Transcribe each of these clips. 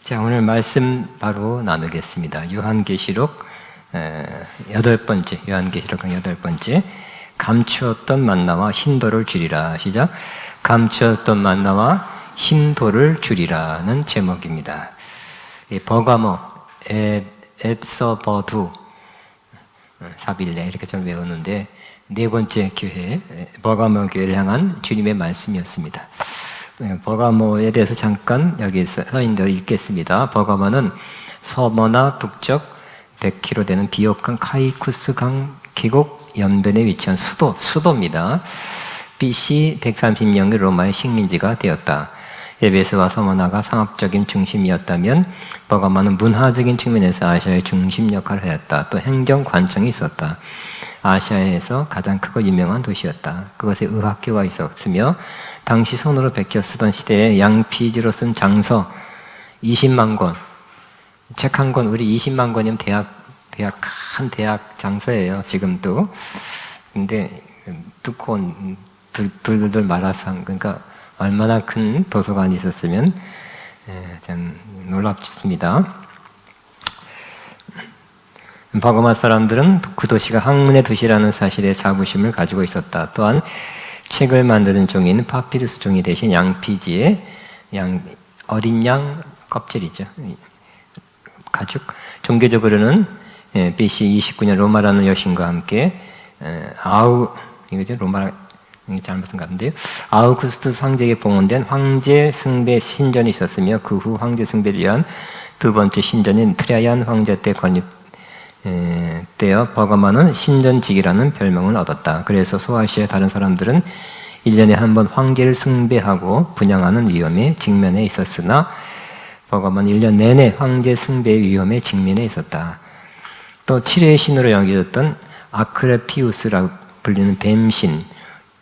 자, 오늘 말씀 바로 나누겠습니다. 요한계시록 8번째, 요한계시록 8번째. 감추었던 만나와 흰돌을 주리라. 시작. 감추었던 만나와 흰돌을 주리라는 제목입니다. 버가모, 앱서버두, 사빌레 이렇게 좀 외우는데 네 번째 교회, 버가모 교회를 향한 주님의 말씀이었습니다. 버가모에 대해서 잠깐 여기 써 있는 대로 읽겠습니다. 버가모는 서머나 북쪽 100km 되는 비옥한 카이쿠스 강 계곡 연변에 위치한 수도입니다. BC 130년경 로마의 식민지가 되었다. 에베소와 서머나가 상업적인 중심이었다면 버가모는 문화적인 측면에서 아시아의 중심 역할을 하였다. 또 행정관청이 있었다. 아시아에서 가장 크고 유명한 도시였다. 그것에 의학교가 있었으며 당시 손으로 베껴 쓰던 시대에 양피지로 쓴 장서 20만 권, 책 한 권, 우리 20만 권이면 큰 대학 장서예요, 지금도. 근데 두꺼운 둘둘 말아서, 그러니까 얼마나 큰 도서관이 있었으면 참 놀랍습니다. 버가모 사람들은 그 도시가 학문의 도시라는 사실에 자부심을 가지고 있었다. 또한 책을 만드는 종이는 파피루스 종이 대신 양피지에 어린 양 껍질이죠. 가죽. 종교적으로는 BC 29년 로마라는 여신과 함께 이거죠? 로마 잘못한 것 같은데요. 아우구스투스 황제에게 봉헌된 황제 숭배 신전이 있었으며 그 후 황제 숭배를 위한 두 번째 신전인 트라이안 황제 때 때여 버가모는 신전직이라는 별명을 얻었다. 그래서 소아시아의 다른 사람들은 1년에 한 번 황제를 숭배하고 분양하는 위험에 직면해 있었으나 버가모는 1년 내내 황제 숭배의 위험에 직면해 있었다. 또 7회의 신으로 여겨졌던 아크레피우스라고 불리는 뱀신,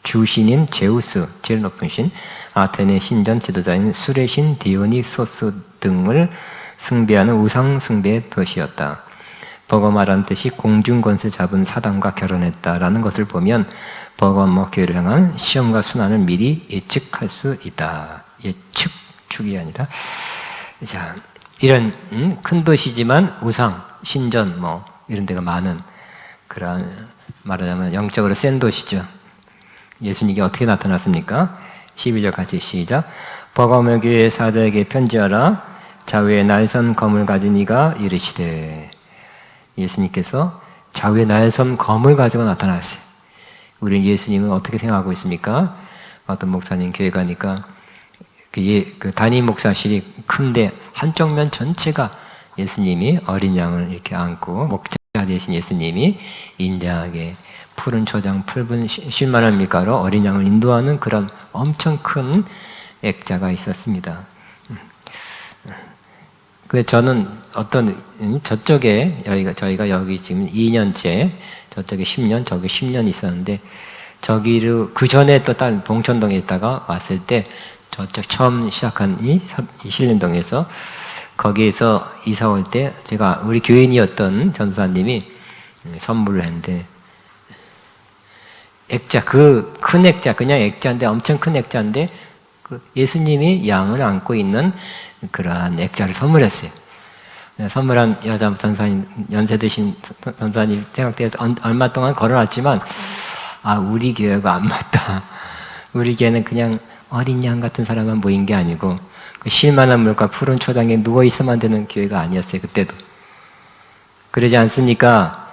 주신인 제우스, 제일 높은 신, 아테네 신전 지도자인 술의 신 디오니소스 등을 숭배하는 우상 숭배의 도시였다. 버가모라는 뜻이 공중권세 잡은 사단과 결혼했다라는 것을 보면 버가모 교회를 향한 시험과 순환을 미리 예측할 수 있다. 축이 아니다. 자, 이런 큰 도시지만 우상, 신전 이런 데가 많은 그런 말하자면 영적으로 센 도시죠. 예수님이 어떻게 나타났습니까? 12절 같이 시작. 버가모 교회 사도에게 편지하라. 좌우에 날선 검을 가진 이가 이르시되. 예수님께서 좌우에 날선 검을 가지고 나타났어요. 우리 예수님은 어떻게 생각하고 있습니까? 어떤 목사님 교회 가니까 그 담임 목사실이 큰데 한쪽 면 전체가 예수님이 어린 양을 이렇게 안고 목자 되신 예수님이 인자하게 푸른 초장 푸른 쉴만한 밀가로 어린 양을 인도하는 그런 엄청 큰 액자가 있었습니다. 근데 저는 저쪽에 저희가 여기 지금 2년째 저쪽에 10년 저기 10년 있었는데 저기를 그 전에 또 다른 봉천동에 있다가 왔을 때 저쪽 처음 시작한 이 신림동에서 거기에서 이사 올 때 제가 우리 교인이었던 전사님이 선물을 했는데 액자, 그 큰 액자, 그냥 액자인데 엄청 큰 액자인데 그 예수님이 양을 안고 있는 그러한 액자를 선물했어요. 선물한 여자 전사님, 연세 드신 전사님 생각대에서 얼마 동안 걸어놨지만 우리 교회가 안 맞다. 우리 교회는 그냥 어린 양 같은 사람만 모인 게 아니고 그 쉴만한 물과 푸른 초장에 누워 있으면 되는 교회가 아니었어요. 그때도. 그러지 않습니까?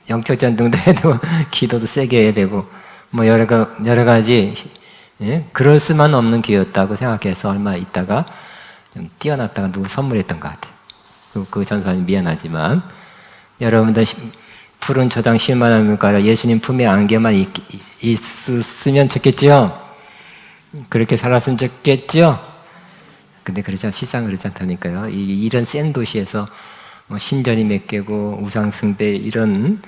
영적 전등도 해도 기도도 세게 해야 되고 여러 가지 그럴 수만 없는 교회였다고 생각해서 얼마 있다가 좀 뛰어났다가 누구 선물했던 것 같아요. 그 전사님 미안하지만 여러분들 푸른 초장 쉴만한 물가라 예수님 품에 안겨만 있으면 좋겠죠? 그렇게 살았으면 좋겠죠? 근데 실상 그렇지 않다니까요. 이런 센 도시에서 신전이 몇 개고 우상숭배 이런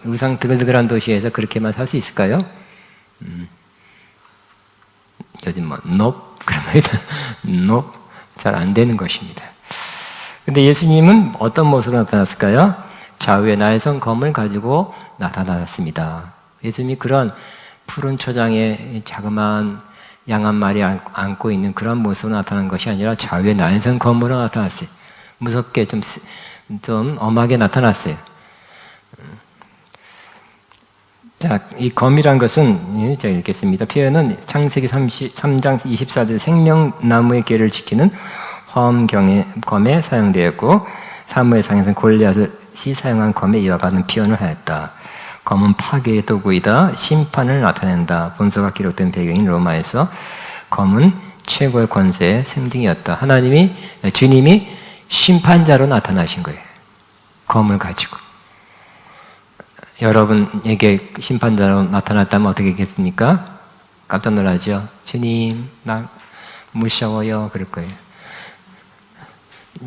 우상 드글드글한 도시에서 그렇게만 살 수 있을까요? 요즘 잘 안 되는 것입니다. 근데 예수님은 어떤 모습으로 나타났을까요? 좌우에 날선 검을 가지고 나타났습니다. 예수님이 그런 푸른 초장에 자그마한 양 한 마리 안고 있는 그런 모습으로 나타난 것이 아니라 좌우의 날선 검으로 나타났어요. 무섭게 좀 엄하게 나타났어요. 자, 이 검이란 것은 제가 읽겠습니다. 표현은 창세기 3장 24절 생명나무의 궤를 지키는 검에 사용되었고 사무엘상에서는 골리앗이 사용한 검에 이와 같은 표현을 하였다. 검은 파괴의 도구이다. 심판을 나타낸다. 본서가 기록된 배경인 로마에서 검은 최고의 권세의 상징이었다. 주님이 심판자로 나타나신 거예요. 검을 가지고. 여러분에게 심판자로 나타났다면 어떻게 하겠습니까? 깜짝 놀라죠? 주님, 나 무서워요. 그럴 거예요.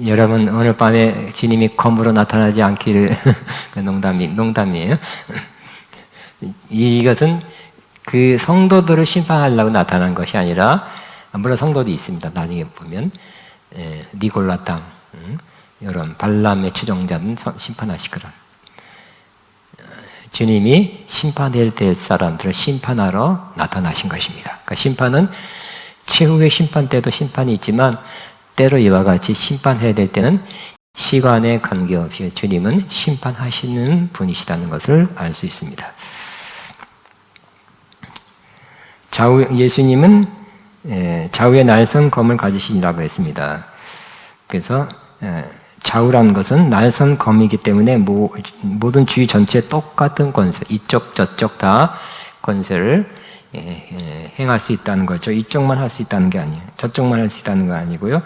여러분, 오늘 밤에 주님이 검으로 나타나지 않기를, 농담이에요. 이것은 그 성도들을 심판하려고 나타난 것이 아니라, 물론 성도도 있습니다. 나중에 보면, 니골라 땅, 이런 발람의 추종자는 심판하실 거라. 주님이 심판해야 될 사람들을 심판하러 나타나신 것입니다. 그러니까 심판은 최후의 심판 때도 심판이 있지만 때로 이와 같이 심판해야 될 때는 시간에 관계없이 주님은 심판하시는 분이시다는 것을 알 수 있습니다. 예수님은 좌우의 날선 검을 가지시라고 했습니다. 그래서 좌우라는 것은 날선 검이기 때문에 모든 주위 전체에 똑같은 권세, 이쪽 저쪽 다 권세를 행할 수 있다는 거죠. 이쪽만 할 수 있다는 게 아니에요. 저쪽만 할 수 있다는 거 아니고요.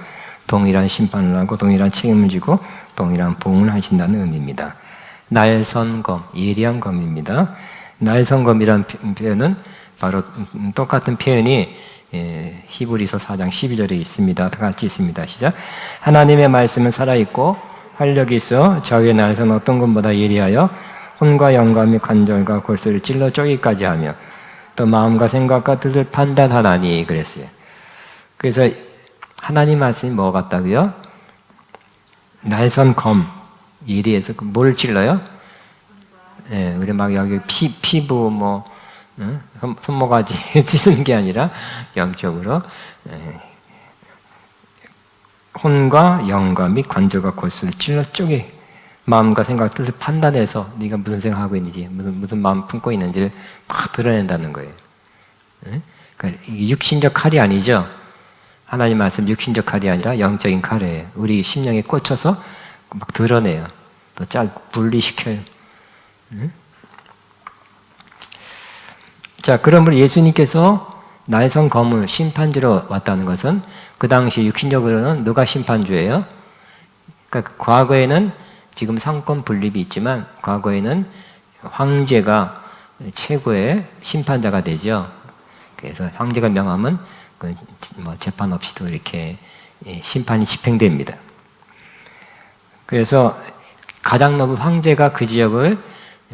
동일한 심판을 하고 동일한 책임을 지고 동일한 보응을 하신다는 의미입니다. 날선검, 예리한 검입니다. 날선검이라는 표현은 바로 똑같은 표현이 히브리서 4장 12절에 있습니다. 다 같이 있습니다. 시작. 하나님의 말씀은 살아있고 활력이 있어 좌우의 날선 어떤 것보다 예리하여 혼과 영과 및 관절과 골수를 찔러 쪼개기까지 하며 또 마음과 생각과 뜻을 판단하나니 그랬어요. 그래서 하나님 말씀이 뭐 같다고요? 날선 검, 예리해서 뭘 찔러요? 우리 막 여기 피부 손모가지 찢는 게 아니라 영적으로 혼과 영과 및 관절과 골수를 찔러 쪼개 마음과 생각 뜻을 판단해서 네가 무슨 생각하고 있는지 무슨 마음 품고 있는지를 막 드러낸다는 거예요. 그러니까 육신적 칼이 아니죠. 하나님 말씀 육신적 칼이 아니라 영적인 칼이에요. 우리 심령에 꽂혀서 막 드러내요. 또 분리시켜요. 자, 그러므로 예수님께서 날선 검을 심판주로 왔다는 것은 그 당시 육신적으로는 누가 심판주예요? 그러니까 과거에는 지금 상권 분립이 있지만 과거에는 황제가 최고의 심판자가 되죠. 그래서 황제가 명하면 재판 없이도 이렇게 심판이 집행됩니다. 그래서 가장 높은 황제가 그 지역을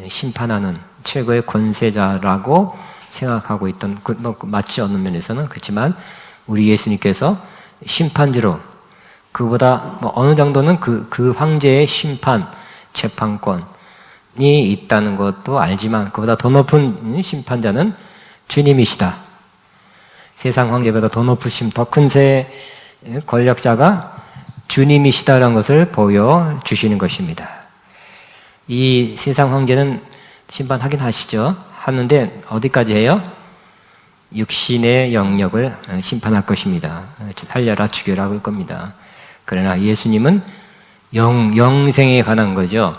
심판하는 최고의 권세자라고 생각하고 있던 맞지 않는 면에서는 그렇지만 우리 예수님께서 심판지로 그보다 어느 정도는 그 황제의 심판 재판권이 있다는 것도 알지만 그보다 더 높은 심판자는 주님이시다. 세상 황제보다 더 높으신 더 큰 권력자가 주님이시다라는 것을 보여주시는 것입니다. 이 세상 황제는 심판하긴 하시죠. 하는데 어디까지 해요? 육신의 영역을 심판할 것입니다. 살려라 죽여라 그럴 겁니다. 그러나 예수님은 영생에 관한 거죠.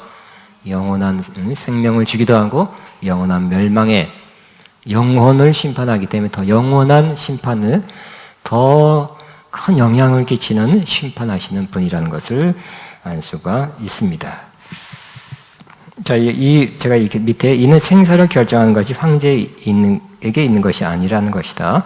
영원한 생명을 주기도 하고 영원한 멸망에 영혼을 심판하기 때문에 더 영원한 심판을 더 큰 영향을 끼치는 심판하시는 분이라는 것을 알 수가 있습니다. 자, 제가 이렇게 밑에 이는 생사를 결정하는 것이 황제에게 있는 것이 아니라는 것이다.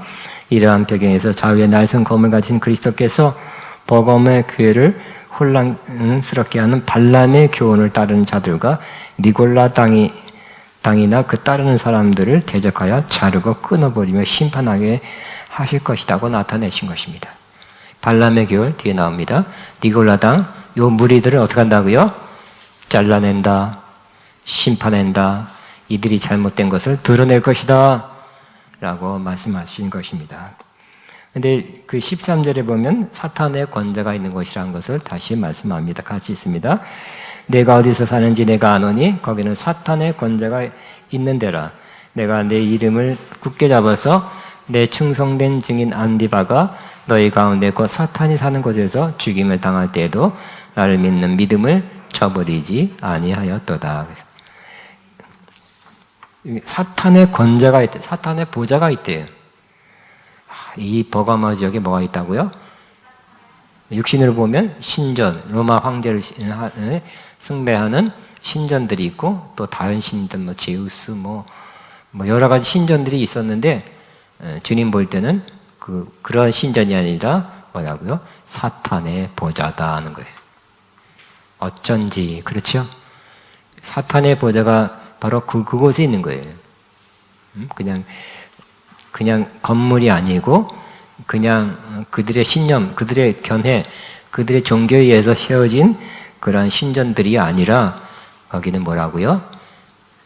이러한 배경에서 좌우의 날선 검을 가진 그리스도께서 버검의 교회를 혼란스럽게 하는 발람의 교훈을 따르는 자들과 니골라 땅이나 그 따르는 사람들을 대적하여 자르고 끊어버리며 심판하게 하실 것이라고 나타내신 것입니다. 발람의 교훈 뒤에 나옵니다. 니골라 땅, 요 무리들을 어떻게 한다고요? 잘라낸다, 심판한다, 이들이 잘못된 것을 드러낼 것이다 라고 말씀하신 것입니다. 근데 그 13절에 보면 사탄의 권세가 있는 곳이라는 것을 다시 말씀합니다. 같이 있습니다. 내가 어디서 사는지 내가 아노니 거기는 사탄의 권세가 있는 데라. 내가 내 이름을 굳게 잡아서 내 충성된 증인 안디바가 너희 가운데 곧 사탄이 사는 곳에서 죽임을 당할 때에도 나를 믿는 믿음을 저버리지 아니하였도다. 사탄의 권세가 있대, 사탄의 보좌가 있대요. 이 버가마 지역에 뭐가 있다고요? 육신으로 보면 신전, 로마 황제를 숭배하는 신전들이 있고 또 다른 신전, 뭐 제우스, 뭐 여러 가지 신전들이 있었는데 주님 볼 때는 그런 신전이 아니라 뭐라고요? 사탄의 보좌다 하는 거예요. 어쩐지 그렇죠? 사탄의 보좌가 바로 그곳에 있는 거예요. 그냥 건물이 아니고 그냥 그들의 신념, 그들의 견해, 그들의 종교에 의해서 세워진 그런 신전들이 아니라 거기는 뭐라고요?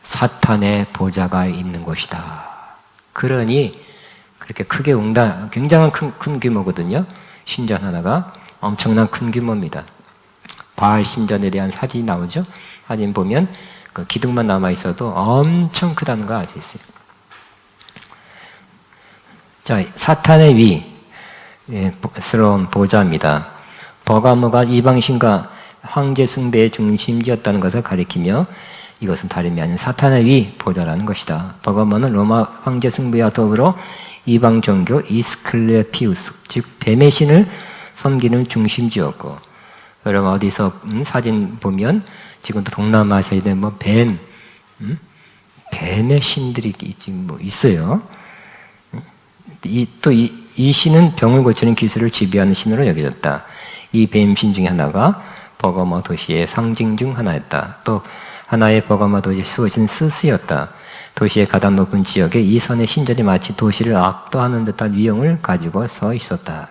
사탄의 보좌가 있는 곳이다. 그러니 그렇게 크게 굉장한 큰 규모거든요. 신전 하나가 엄청난 큰 규모입니다. 바알 신전에 대한 사진이 나오죠. 사진 보면 그 기둥만 남아 있어도 엄청 크다는 거 알 수 있어요. 자, 사탄의 위스러운 보좌입니다. 버가모가 이방신과 황제 숭배의 중심지였다는 것을 가리키며 이것은 다름이 아닌 사탄의 위 보좌라는 것이다. 버가모는 로마 황제 숭배와 더불어 이방 종교 이스클레피우스, 즉 뱀의 신을 섬기는 중심지였고, 여러분 어디서 사진 보면 지금도 동남아시아에 뭐 뱀의 신들이 뭐 있어요. 이 신은 병을 고치는 기술을 지배하는 신으로 여겨졌다. 이 뱀신 중에 하나가 버가모 도시의 상징 중 하나였다. 또 하나의 버가모 도시의 수호신 스스였다. 도시의 가장 높은 지역에 이 선의 신전이 마치 도시를 압도하는 듯한 위용을 가지고 서 있었다.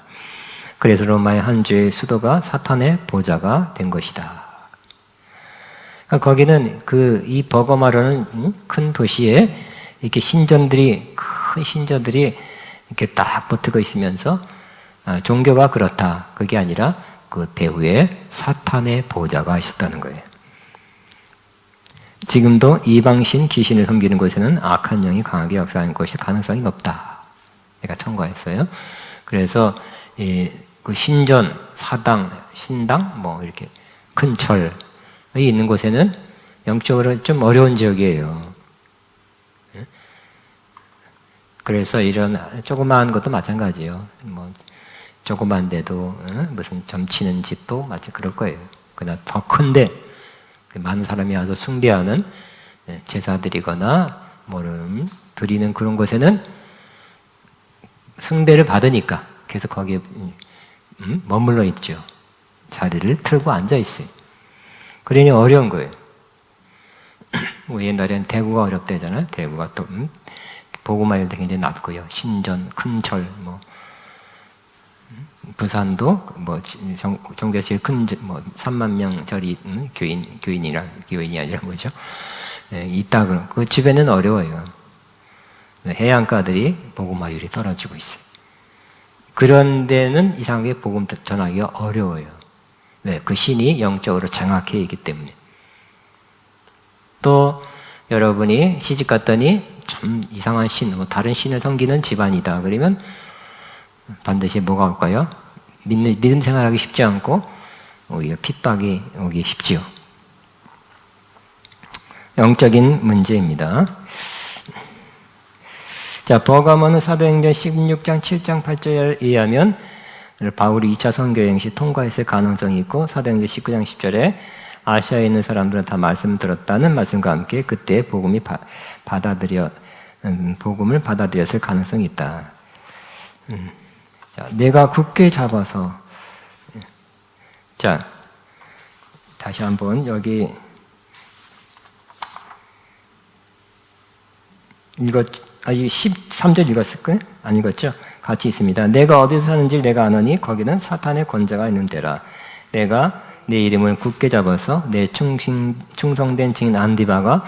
그래서 로마의 한 주의 수도가 사탄의 보좌가 된 것이다. 거기는 이 버가모라는 큰 도시에 이렇게 큰 신전들이 이렇게 딱 붙어 있으면서 종교가 그렇다. 그게 아니라 그 배후에 사탄의 보좌가 있었다는 거예요. 지금도 이방신 귀신을 섬기는 곳에는 악한 영이 강하게 역사하는 것이 가능성이 높다. 내가 첨가했어요. 그래서 그 신전, 사당, 신당, 뭐 이렇게 큰 절이 있는 곳에는 영적으로 좀 어려운 지역이에요. 그래서 이런 조그마한 것도 마찬가지예요. 뭐 조그만데도 무슨 점치는 집도 마치 그럴 거예요. 그러나 더 큰데 많은 사람이 와서 숭배하는 제사드리거나 뭐를 드리는 그런 곳에는 숭배를 받으니까 계속 거기에 머물러 있죠. 자리를 틀고 앉아 있어요. 그러니 어려운 거예요. 옛날에는 대구가 어렵대잖아요. 대구가 또 복음화 이런 데 굉장히 낮고요. 신전, 큰절, 뭐 부산도 뭐 종교가 제일 큰 뭐 3만 명 절이 교인이 아니라 뭐죠? 있다 그런 그 집에는 어려워요. 해안가들이 복음화율이 떨어지고 있어요. 그런 데는 이상하게 복음 전하기가 어려워요. 왜? 그 신이 영적으로 정확해 있기 때문에. 또 여러분이 시집 갔더니 참 이상한 신, 다른 신을 섬기는 집안이다. 그러면 반드시 뭐가 올까요? 믿음 생활하기 쉽지 않고 오히려 핍박이 오기 쉽지요. 영적인 문제입니다. 자, 버가모는 사도행전 16장 7장 8절에 의하면 바울이 2차 선교여행 시 통과했을 가능성이 있고 사도행전 19장 10절에 아시아에 있는 사람들은 다 말씀 들었다는 말씀과 함께 그때 복음을 받아들였을 가능성이 있다. 자, 내가 굳게 잡아서 자 다시 한번 여기 13절 읽었을까요? 안 읽었죠? 같이 있습니다. 내가 어디서 사는지 내가 아노니 거기는 사탄의 권세가 있는 데라. 내가 내 이름을 굳게 잡아서 내 충성된 증인 안디바가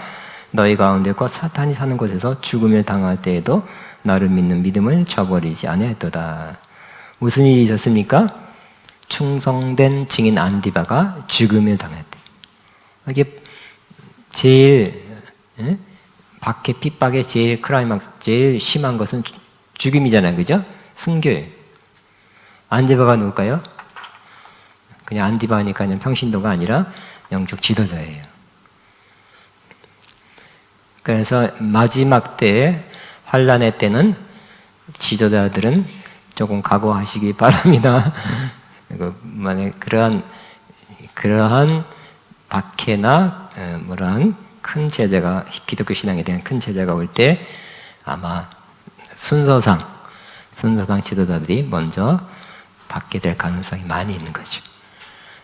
너희 가운데 곧 사탄이 사는 곳에서 죽음을 당할 때에도 나를 믿는 믿음을 저버리지 아니하였도다. 무슨 일이 있었습니까? 충성된 증인 안디바가 죽음을 당했대. 이게 제일 박해 핍박의 제일 클라이막스, 제일 심한 것은 죽음이잖아요, 그죠? 순교예요. 안디바가 누굴까요? 그냥 안디바니까 그냥 평신도가 아니라 영적 지도자예요. 그래서 마지막 때, 환란의 때는 지도자들은 조금 각오하시기 바랍니다. 만약 그러한 박해나 뭐란 큰 제재가, 기독교 신앙에 대한 큰 제재가 올 때 아마 순서상 지도자들이 먼저 받게 될 가능성이 많이 있는 거죠.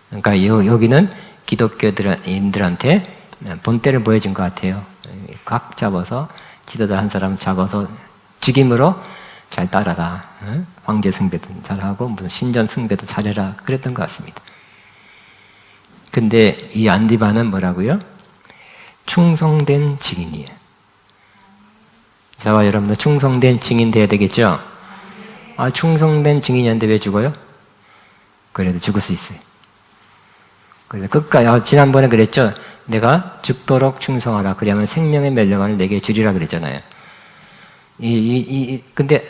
그러니까 여기는 기독교인들한테 본때를 보여준 것 같아요. 각 잡아서 지도자 한 사람 잡아서 죽임으로 잘 따라라. 황제 숭배도 잘하고 무슨 신전 숭배도 잘해라. 그랬던 것 같습니다. 근데 이 안디바는 뭐라고요? 충성된 증인이에요. 저와 여러분들 충성된 증인 돼야 되겠죠? 충성된 증인이었는데 왜 죽어요? 그래도 죽을 수 있어요. 그래서 끝까지, 지난번에 그랬죠? 내가 죽도록 충성하라. 그러면 생명의 멸류관을 내게 주리라 그랬잖아요. 근데,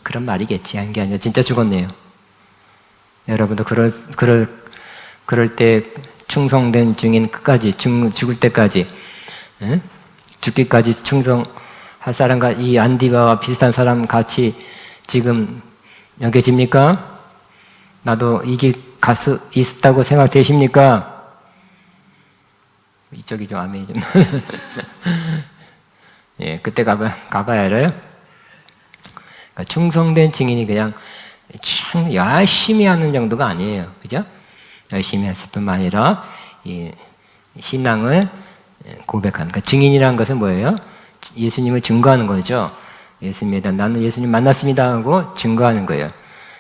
그런 말이겠지. 한 게 아니라 진짜 죽었네요. 여러분도 그럴 때 충성된 증인 끝까지, 죽을 때까지, 죽기까지 충성할 사람과 이 안디바와 비슷한 사람 같이 지금 여겨집니까? 나도 이 길 갈 수 있다고 생각되십니까? 이쪽이 좀 아멘이 좀. 예, 그때 가봐야 알아요? 그러니까 충성된 증인이 그냥 참 열심히 하는 정도가 아니에요. 그죠? 열심히 했을 뿐만 아니라 이 신앙을 고백하는. 그러니까 증인이라는 것은 뭐예요? 예수님을 증거하는 거죠. 예수님에 대한 나는 예수님 만났습니다 하고 증거하는 거예요.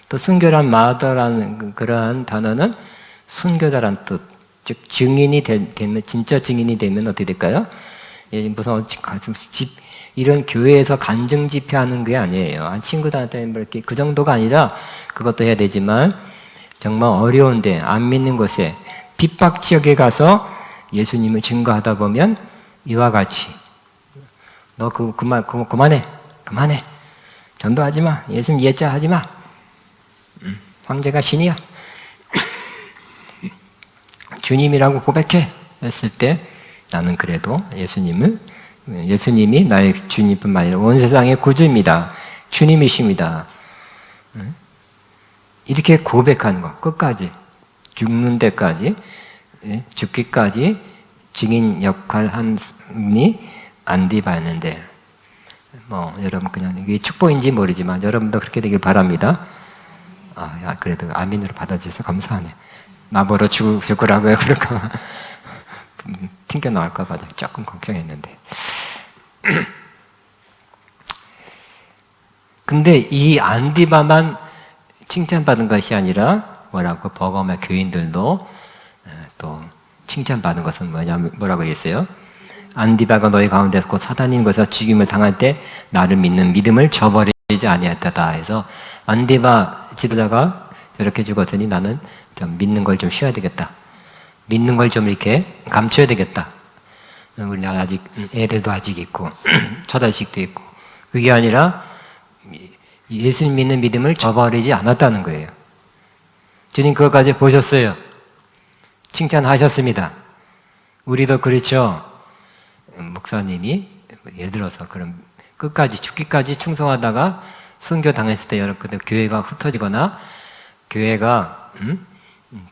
또 순교란 마더라는 그러한 단어는 순교자란 뜻, 즉 증인이 되면, 진짜 증인이 되면 어떻게 될까요? 무슨 이런 교회에서 간증 집회하는 게 아니에요. 친구들한테 뭐 이렇게 그 정도가 아니라 그것도 해야 되지만 정말 어려운데 안 믿는 곳에 핍박 지역에 가서 예수님을 증거하다 보면 이와 같이 너 그만해. 전도하지 마. 예수님 예자 하지 마. 황제가 신이야. 주님이라고 고백해. 했을 때 나는 그래도 예수님이 나의 주님뿐만 아니라 온 세상의 구주입니다. 주님이십니다. 이렇게 고백하는 거. 끝까지. 죽는 데까지. 죽기까지 증인 역할 한 분이 안디바였는데 여러분 그냥 이게 축복인지 모르지만 여러분도 그렇게 되길 바랍니다. 그래도 아멘으로 받아주셔서 감사하네. 나보러 죽으라고요. 그럴까 튕겨 나올까 봐 조금 걱정했는데. 근데 이 안디바만 칭찬받은 것이 아니라 버거마 교인들도 또 칭찬받은 것은 뭐라고 했어요? 안디바가 너희 가운데서 곧 사단인 것에서 죽임을 당할 때 나를 믿는 믿음을 저버리지 아니하였다 해서 안디바 지도자가 저렇게 죽었으니 나는 좀 믿는 걸 좀 쉬어야 되겠다. 믿는 걸 좀 이렇게 감춰야 되겠다. 우리 아직 애들도 아직 있고 처자식도 있고 그게 아니라 예수님 믿는 믿음을 저버리지 않았다는 거예요. 주님 그것까지 보셨어요. 칭찬하셨습니다. 우리도 그렇죠. 목사님이 예를 들어서 그럼 끝까지 죽기까지 충성하다가 순교 당했을 때 여러분들 교회가 흩어지거나 교회가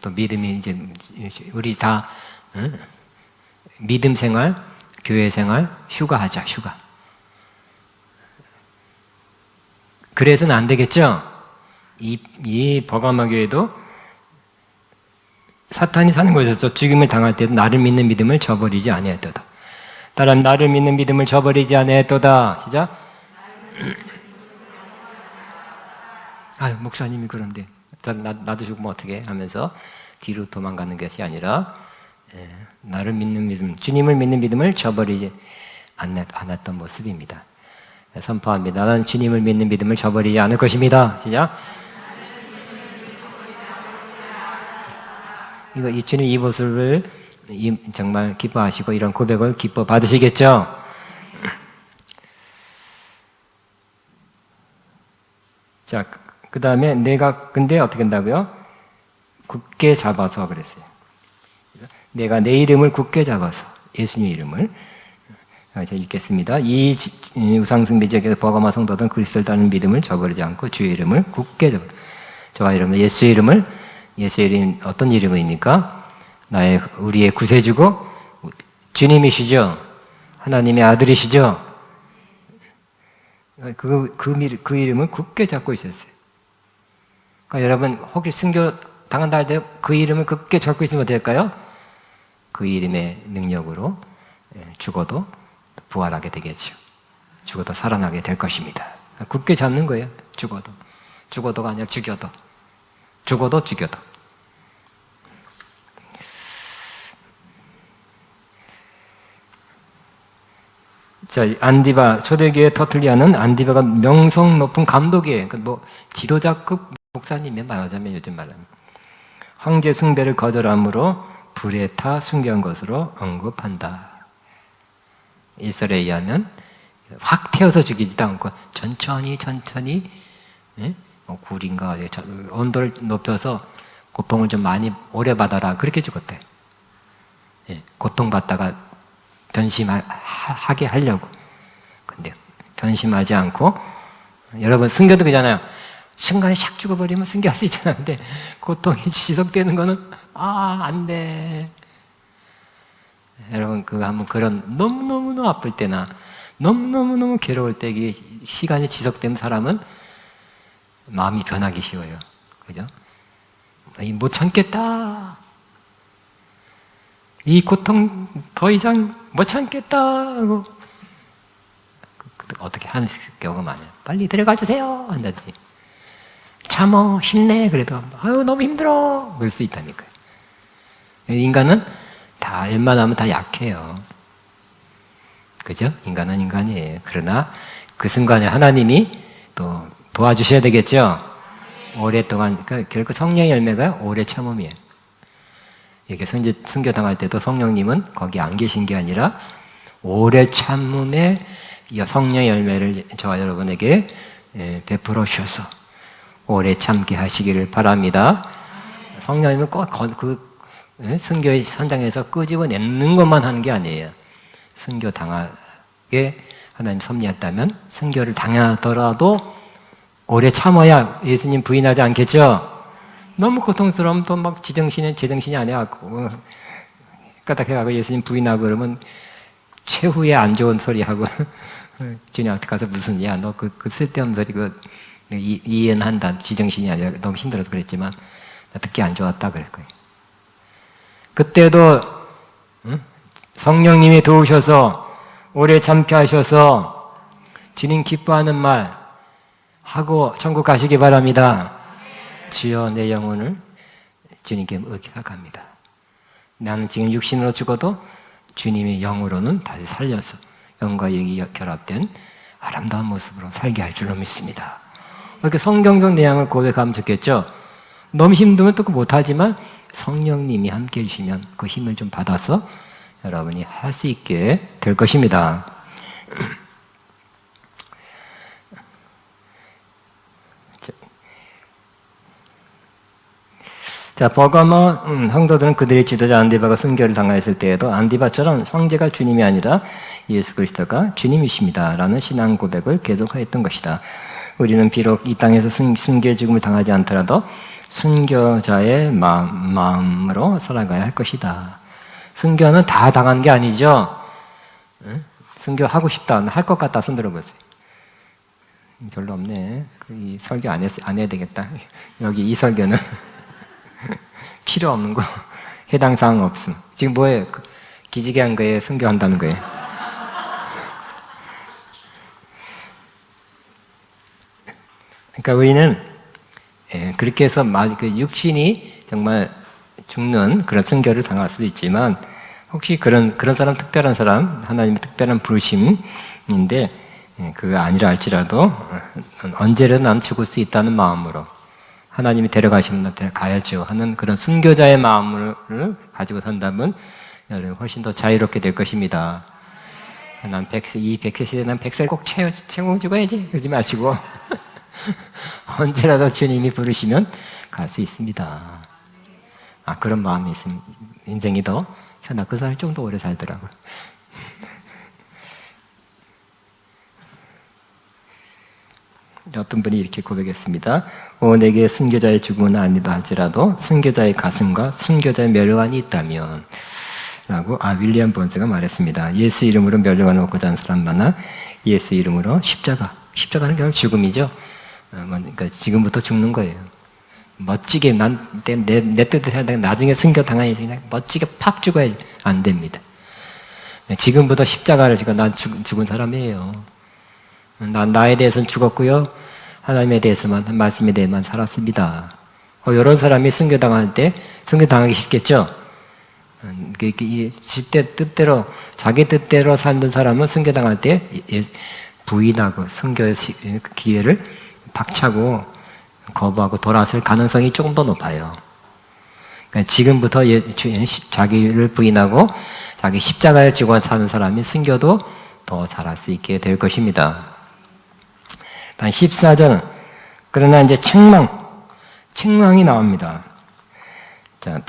또 믿음이 이제 우리 다 믿음 생활, 교회 생활 휴가하자. 휴가. 그래서는 안 되겠죠. 이 버가마 교회도 사탄이 사는 곳에서 죽임을 당할 때도 나를 믿는 믿음을 저버리지 아니하였도다. 따라하면 나를 믿는 믿음을 저버리지 아니하였도다. 시작. 목사님이 그런데 나도 죽으면 어떻게 하면서 뒤로 도망가는 것이 아니라 나를 믿는 믿음, 주님을 믿는 믿음을 저버리지 않았던 모습입니다. 선포합니다. 나는 주님을 믿는 믿음을 저버리지 않을 것입니다. 시작. 이 주님 이 모습을 정말 기뻐하시고 이런 고백을 기뻐 받으시겠죠? 자, 그 다음에 내가 근데 어떻게 한다고요? 굳게 잡아서 그랬어요. 내가 내 이름을 굳게 잡아서 예수님 이름을 제가 읽겠습니다. 이 우상숭배지역에서 버가마 성도들은 그리스도를 따르는 믿음을 저버리지 않고 주의 이름을 굳게 잡아. 저와 이름을 예수의 이름이 어떤 이름입니까? 우리의 구세주고 주님이시죠. 하나님의 아들이시죠. 그 이름을 굳게 잡고 있었어요. 그러니까 여러분 혹시 순교 당한다 할 때 그 이름을 굳게 잡고 있으면 어떨까요? 그 이름의 능력으로 죽어도 부활하게 되겠죠. 죽어도 살아나게 될 것입니다. 굳게 잡는 거예요. 죽어도가 아니라 죽여도. 자, 안디바, 초대교회 터틀리아는 안디바가 명성 높은 감독이에요. 지도자급 목사님이 말하자면 요즘 말하면. 황제 숭배를 거절함으로 불에 타 순교한 것으로 언급한다. 일설에 의하면 확 태워서 죽이지도 않고 천천히 굴인가 온도를 높여서 고통을 좀 많이 오래 받아라 그렇게 죽었대. 고통받다가 변심하게 하려고. 근데 변심하지 않고 여러분 순교도 그잖아요. 순간에 샥 죽어버리면 순교할 수 있잖아요. 근데 고통이 지속되는 거는 안 돼. 여러분 한번 그런 너무너무 아플 때나 너무너무 괴로울 때 시간이 지속된 사람은 마음이 변하기 쉬워요. 그죠? 못 참겠다. 이 고통 더 이상 못 참겠다 하고 어떻게 하는 경우가 많아요. 빨리 데려가 주세요 한다든지 참어 힘내 그래도 아유 너무 힘들어 그럴 수 있다니까요. 인간은 다 웬만하면 다 약해요. 그죠? 인간은 인간이에요. 그러나 그 순간에 하나님이 또 도와주셔야 되겠죠? 오랫동안, 그러니까 결국 성령의 열매가 오래 참음이에요. 이렇게 순교 당할 때도 성령님은 거기 안 계신 게 아니라 오래 참음에 성령의 열매를 저와 여러분에게 베풀어 주셔서 오래 참게 하시기를 바랍니다. 성령님은 꼭 순교의 현장에서 끄집어내는 것만 하는 게 아니에요. 순교 당하게 하나님 섭리했다면 순교를 당하더라도 오래 참아야 예수님 부인하지 않겠죠? 너무 고통스러우면 또 막 제정신이 아니야고 까딱해가고 예수님 부인하고 그러면 최후의 안 좋은 소리 하고 주님한테 가서 무슨 야 너 그 쓸데없는 소리 이해는 한다. 지정신이 아니라 너무 힘들어서 그랬지만 나 듣기 안 좋았다 그럴 거예요. 그때도 성령님이 도우셔서 오래 참게 하셔서 주님 기뻐하는 말 하고 천국 가시기 바랍니다. 주여 내 영혼을 주님께 의탁합니다. 나는 지금 육신으로 죽어도 주님의 영으로는 다시 살려서 영과 영이 결합된 아름다운 모습으로 살게 할 줄로 믿습니다. 이렇게 성경적 내용을 고백하면 좋겠죠. 너무 힘들면 또 못하지만 성령님이 함께 해주시면 그 힘을 좀 받아서 여러분이 할 수 있게 될 것입니다. 자, 버가모 성도들은 그들의 지도자 안디바가 순교를 당하였을 때에도 안디바처럼 황제가 주님이 아니라 예수 그리스도가 주님이십니다 라는 신앙 고백을 계속하였던 것이다. 우리는 비록 이 땅에서 순교의 죽음을 당하지 않더라도 순교자의 마음으로 살아가야 할 것이다. 순교는 다 당한 게 아니죠. 순교하고 싶다, 할 것 같다 손 들어보세요. 별로 없네. 이 설교 안 해야 되겠다. 여기 이 설교는 필요 없는 거, 해당 사항 없음. 지금 뭐예요? 기지개 한 거예요? 순교한다는 거예요? 그러니까 우리는 그렇게 해서 육신이 정말 죽는 그런 순교를 당할 수도 있지만 혹시 그런 사람, 특별한 사람, 하나님의 특별한 부르심인데 그가 아니라 할지라도 언제든 난 죽을 수 있다는 마음으로 하나님이 데려가시면 가야죠 하는 그런 순교자의 마음을 가지고 산다면 여러분 훨씬 더 자유롭게 될 것입니다. 난 100세, 이 100세 시대 난 100살 꼭 채워 죽어야지 그러지 마시고 언제라도 주님이 부르시면 갈 수 있습니다. 그런 마음이 있으면 인생이 더 편하. 그 사람이 좀 더 오래 살더라고요. 어떤 분이 이렇게 고백했습니다. 내게 순교자의 죽음은 아니다 할지라도 순교자의 가슴과 순교자의 멸관이 있다면 라고 윌리엄 번스가 말했습니다. 예수 이름으로 멸류관 얻고자 하는 사람 많아. 예수 이름으로 십자가는 결국 죽음이죠. 그러니까 지금부터 죽는 거예요. 멋지게 내 뜻대로 살다가 나중에 순교당하니 그냥 멋지게 팍 죽어야 안 됩니다. 지금부터 십자가를 지고 난 죽은 사람이에요. 나에 대해서는 죽었고요. 하나님에 대해서만, 말씀에 대해만 살았습니다. 이런 사람이 순교당할 때, 순교당하기 쉽겠죠? 뜻대로, 자기 뜻대로 살던 사람은 순교당할 때 부인하고 순교의 기회를 박차고 거부하고 돌아설 가능성이 조금 더 높아요. 그러니까 지금부터 자기를 부인하고 자기 십자가를 지고 사는 사람이 순교도 더 잘할 수 있게 될 것입니다. 단 14절. 그러나 이제 책망이 나옵니다. 자,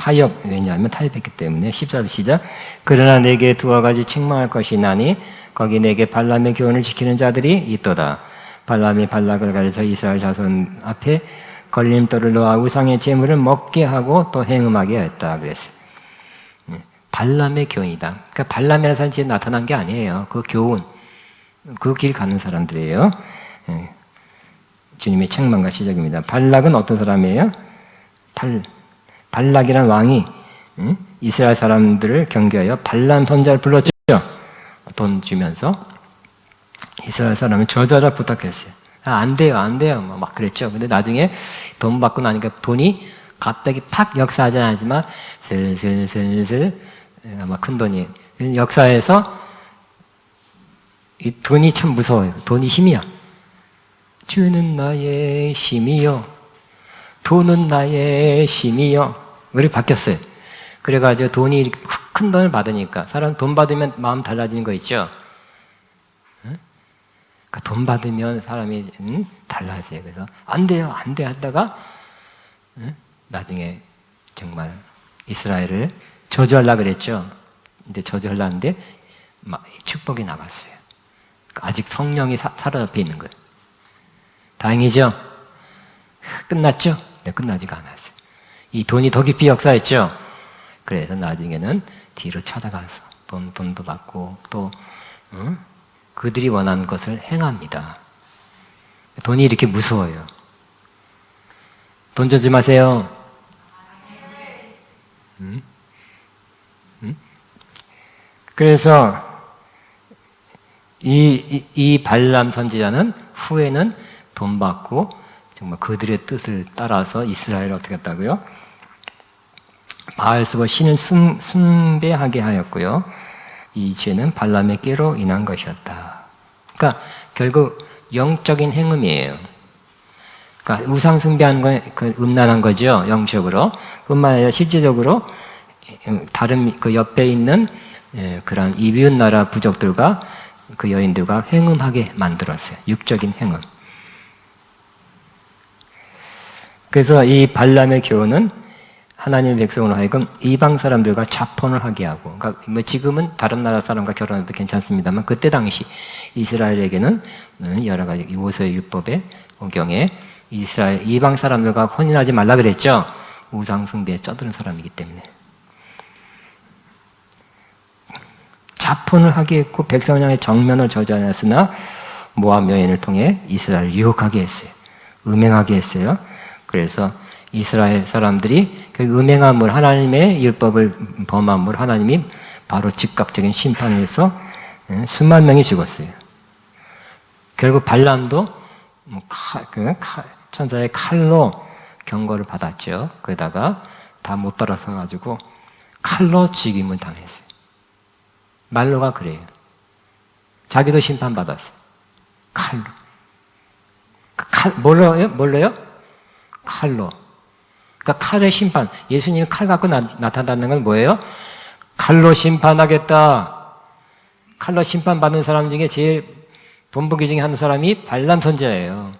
왜냐하면 타협했기 때문에 14절 시작. 그러나 내게 두어 가지 책망할 것이 나니 거기 내게 발람의 교훈을 지키는 자들이 있도다. 발람이 발락을 가르쳐 이스라엘 자손 앞에 걸림돌을 놓아 우상의 제물을 먹게 하고 또 행음하게 했다 그랬어요. 발람의 교훈이다. 그러니까 발람이라는 사람이 지금 나타난 게 아니에요. 그 교훈, 그 길 가는 사람들이에요. 주님의 책망과 시작입니다. 발락은 어떤 사람이에요? 발락이란 왕이 이스라엘 사람들을 경계하여 발람 선자를 불렀죠. 돈 주면서 이스라엘 사람은 저자라 부탁했어요. 안 돼요. 막 그랬죠. 근데 나중에 돈 받고 나니까 돈이 갑자기 팍 역사하지 않지만 슬슬 아마 큰 돈이 역사에서 이 돈이 참 무서워요. 돈이 힘이야. 주는 나의 힘이요. 돈은 나의 힘이요. 그렇게 바뀌었어요. 그래가지고 돈이 이렇게 큰 돈을 받으니까 사람 돈 받으면 마음 달라지는 거 있죠. 그러니까 돈 받으면 사람이 달라져요. 그래서 안 돼요 하다가 나중에 정말 이스라엘을 저주하려고 그랬죠. 근데 저주하려는데 막 축복이 나갔어요. 아직 성령이 사로잡혀 있는 거예요. 다행이죠? 끝났죠? 네, 끝나지가 않았어요. 이 돈이 더 깊이 역사했죠? 그래서 나중에는 뒤로 쳐다가서 돈도 받고 또 그들이 원하는 것을 행합니다. 돈이 이렇게 무서워요. 돈 주지 마세요. 그래서 이 발람 선지자는 후에는 돈 받고 정말 그들의 뜻을 따라서 이스라엘을 어떻게 했다고요? 바알스바 신을 숭배하게 하였고요. 이 죄는 발람의 깨로 인한 것이었다. 그러니까 결국 영적인 행음이에요. 그러니까 우상 숭배하는 건 음란한 거죠. 영적으로. 뿐만 아니라 실제적으로 다른 그 옆에 있는 그런 이비은 나라 부족들과 그 여인들과 행음하게 만들었어요. 육적인 행음. 그래서 이 발람의 교훈은 하나님의 백성으로 하여금 이방 사람들과 자폰을 하게 하고, 그러니까 뭐 지금은 다른 나라 사람과 결혼해도 괜찮습니다만 그때 당시 이스라엘에게는 여러 가지 모세의 율법의 경에 이스라엘 이방 사람들과 혼인하지 말라 그랬죠. 우상 숭배에 쩌드는 사람이기 때문에 자폰을 하게 했고 백성의 정면을 저주하였으나 모압 여인을 통해 이스라엘을 유혹하게 했어요. 음행하게 했어요. 그래서 이스라엘 사람들이 그 음행함을 하나님의 율법을 범함을 하나님이 바로 즉각적인 심판을 해서 수만 명이 죽었어요. 결국 발람도 천사의 칼로 경고를 받았죠. 그러다가 다 못 따라서 가지고 칼로 죽임을 당했어요. 말로가 그래요. 자기도 심판받았어요. 칼로. 뭘로요? 칼로. 그러니까 칼의 심판. 예수님이 칼 갖고 나타나는 건 뭐예요? 칼로 심판하겠다. 칼로 심판받는 사람 중에 제일 본보기 중에 한 사람이 발람 선지자예요.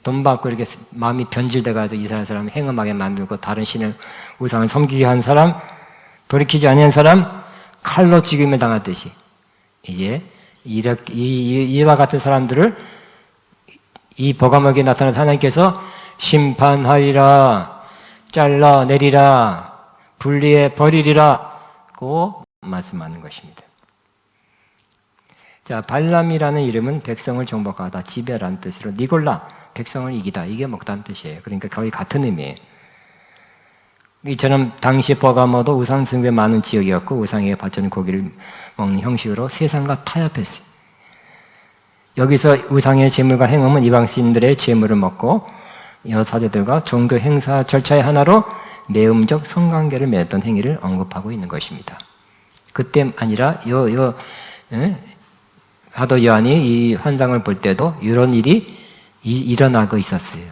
돈 받고 이렇게 마음이 변질돼가지고 이스라엘 사람 행음하게 만들고 다른 신을 우상을 섬기게 한 사람, 돌이키지 아니한 사람, 칼로 죽임을 당했듯이 이제 이와 같은 사람들을 이 버가목에 나타난 하나님께서 심판하리라, 잘라내리라, 분리해 버리리라고 말씀하는 것입니다. 자, 발람이라는 이름은 백성을 정복하다, 지배라는 뜻으로 니골라, 백성을 이기다, 이게 먹다는 뜻이에요. 그러니까 거의 같은 의미예요. 이처럼 당시 버가모도 우상 숭배 많은 지역이었고 우상에게 바치는 고기를 먹는 형식으로 세상과 타협했어요. 여기서 우상의 제물과 행음은 이방신들의 제물을 먹고 여사제들과 종교 행사 절차의 하나로 매음적 성관계를 맺었던 행위를 언급하고 있는 것입니다. 그때 아니라 사도 요한이 이 환상을 볼 때도 이런 일이 일어나고 있었어요.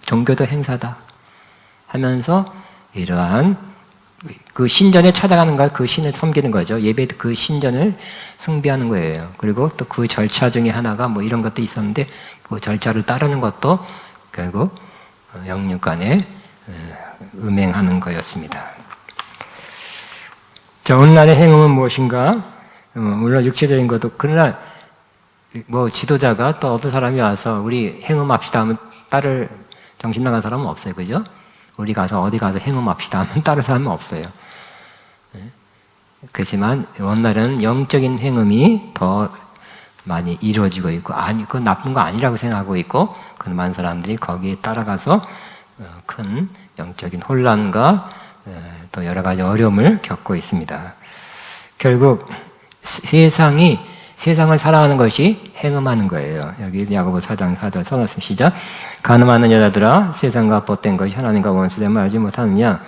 종교도 행사다 하면서 이러한 그 신전에 찾아가는 것, 그 신을 섬기는 거죠. 예배 그 신전을 숭배하는 거예요. 그리고 또 그 절차 중에 하나가 뭐 이런 것도 있었는데 그 절차를 따르는 것도 결국 영육 간에 음행하는 거였습니다. 자, 오늘날의 행음은 무엇인가? 물론 육체적인 것도, 그러나 뭐 지도자가 또 어떤 사람이 와서 우리 행음합시다 하면 따를 정신 나간 사람은 없어요. 그죠? 우리 가서 어디 가서 행음합시다 하면 따를 사람은 없어요. 그렇지만 오늘날은 영적인 행음이 더 많이 이루어지고 있고, 아니, 그건 나쁜 거 아니라고 생각하고 있고, 그 많은 사람들이 거기에 따라가서 큰 영적인 혼란과 또 여러 가지 어려움을 겪고 있습니다. 결국 세상을 사랑하는 것이 행음하는 거예요. 여기 야고보 4장 4절 써놨습니다. 시작. 간음하는 여자들아, 세상과 벗된 것이 하나님과 원수됨을 알지 못하느냐?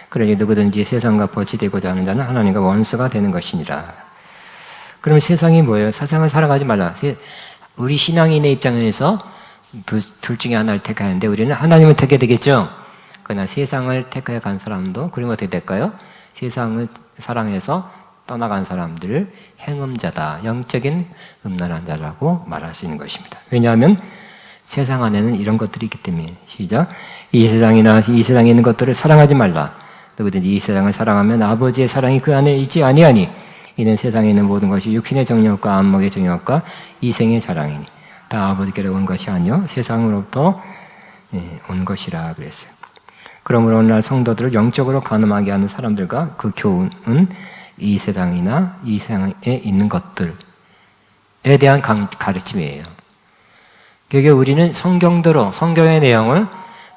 그러니 누구든지 세상과 벗이 되고자 하는 자는 하나님과 원수가 되는 것이니라. 그러면 세상이 뭐예요? 세상을 살아가지 말라. 우리 신앙인의 입장에서 둘 중에 하나를 택하는데 우리는 하나님을 택해야 되겠죠? 그러나 세상을 택해 간 사람도 그러면 어떻게 될까요? 세상을 사랑해서 떠나간 사람들을 행음자다, 영적인 음란한 자라고 말할 수 있는 것입니다. 왜냐하면 세상 안에는 이런 것들이 있기 때문에. 시작. 이 세상이나 이 세상에 있는 것들을 사랑하지 말라. 누구든지 이 세상을 사랑하면 아버지의 사랑이 그 안에 있지 아니하니 이는 세상에 있는 모든 것이 육신의 정욕과 안목의 정욕과 이생의 자랑이니 다 아버지께로 온 것이 아니요 세상으로부터 온 것이라 그랬어요. 그러므로 오늘날 성도들을 영적으로 가늠하게 하는 사람들과 그 교훈은 이 세상이나 이 세상에 있는 것들에 대한 가르침이에요. 그게 우리는 성경대로 성경의 내용을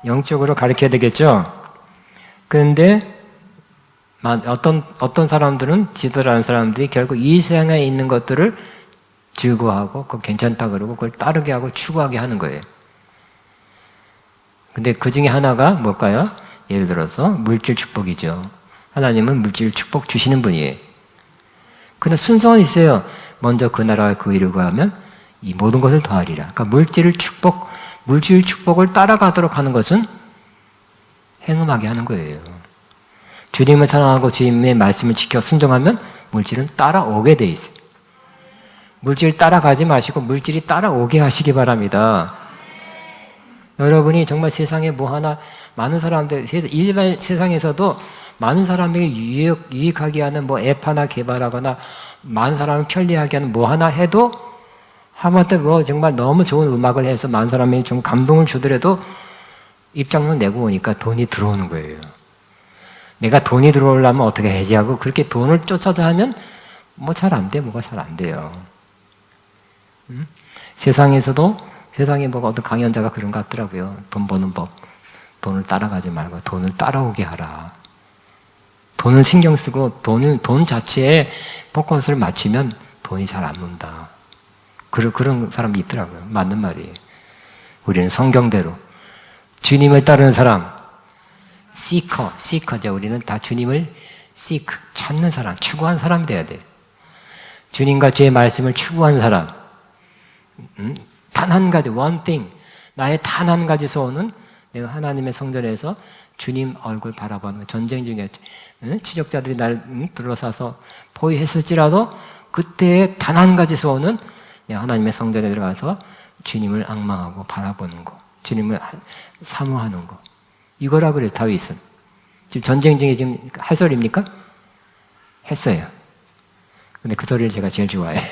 영적으로 가르쳐야 되겠죠. 그런데 어떤 사람들은 지도라는 사람들이 결국 이 세상에 있는 것들을 즐거워하고 그거 괜찮다 그러고 그걸 따르게 하고 추구하게 하는 거예요. 근데 그 중에 하나가 뭘까요? 예를 들어서 물질 축복이죠. 하나님은 물질 축복 주시는 분이에요. 근데 순서는 있어요. 먼저 그 나라와 그 일을 구하면 이 모든 것을 더하리라. 그러니까 물질 축복을 따라가도록 하는 것은 행음하게 하는 거예요. 주님을 사랑하고 주님의 말씀을 지켜 순종하면 물질은 따라오게 돼 있어요. 물질 따라가지 마시고 물질이 따라오게 하시기 바랍니다. 여러분이 정말 세상에 뭐 하나 많은 사람들, 일반 세상에서도 많은 사람에게 유익하게 하는 뭐 앱 하나 개발하거나 많은 사람을 편리하게 하는 뭐 하나 해도 하마터 뭐 정말 너무 좋은 음악을 해서 많은 사람이 좀 감동을 주더라도 입장료 내고 오니까 돈이 들어오는 거예요. 내가 돈이 들어오려면 어떻게 해야지 하고 그렇게 돈을 쫓아서 하면 뭐 잘 안 돼, 뭐가 잘 안 돼요. 세상에서도 세상에 뭐 어떤 강연자가 그런 것 같더라고요. 돈 버는 법. 돈을 따라가지 말고 돈을 따라오게 하라. 돈을 신경 쓰고 돈 자체에 포커스를 맞추면 돈이 잘 안 논다. 그런 사람이 있더라고요. 맞는 말이에요. 우리는 성경대로 주님을 따르는 사람, seeker죠. 우리는 다 주님을 seek, 찾는 사람, 추구한 사람이 돼야 돼. 주님과 주의 말씀을 추구한 사람. 단 한 가지, one thing. 나의 단 한 가지 소원은 내가 하나님의 성전에서 주님 얼굴 바라보는 거. 전쟁 중에 추적자들이 날 둘러싸서 포위했을지라도 그때의 단 한 가지 소원은 내가 하나님의 성전에 들어가서 주님을 앙망하고 바라보는 거, 주님을 사모하는 거. 이거라 그래요, 다윗은. 지금 전쟁 중에 지금 할 소리입니까? 했어요. 근데 그 소리를 제가 제일 좋아해.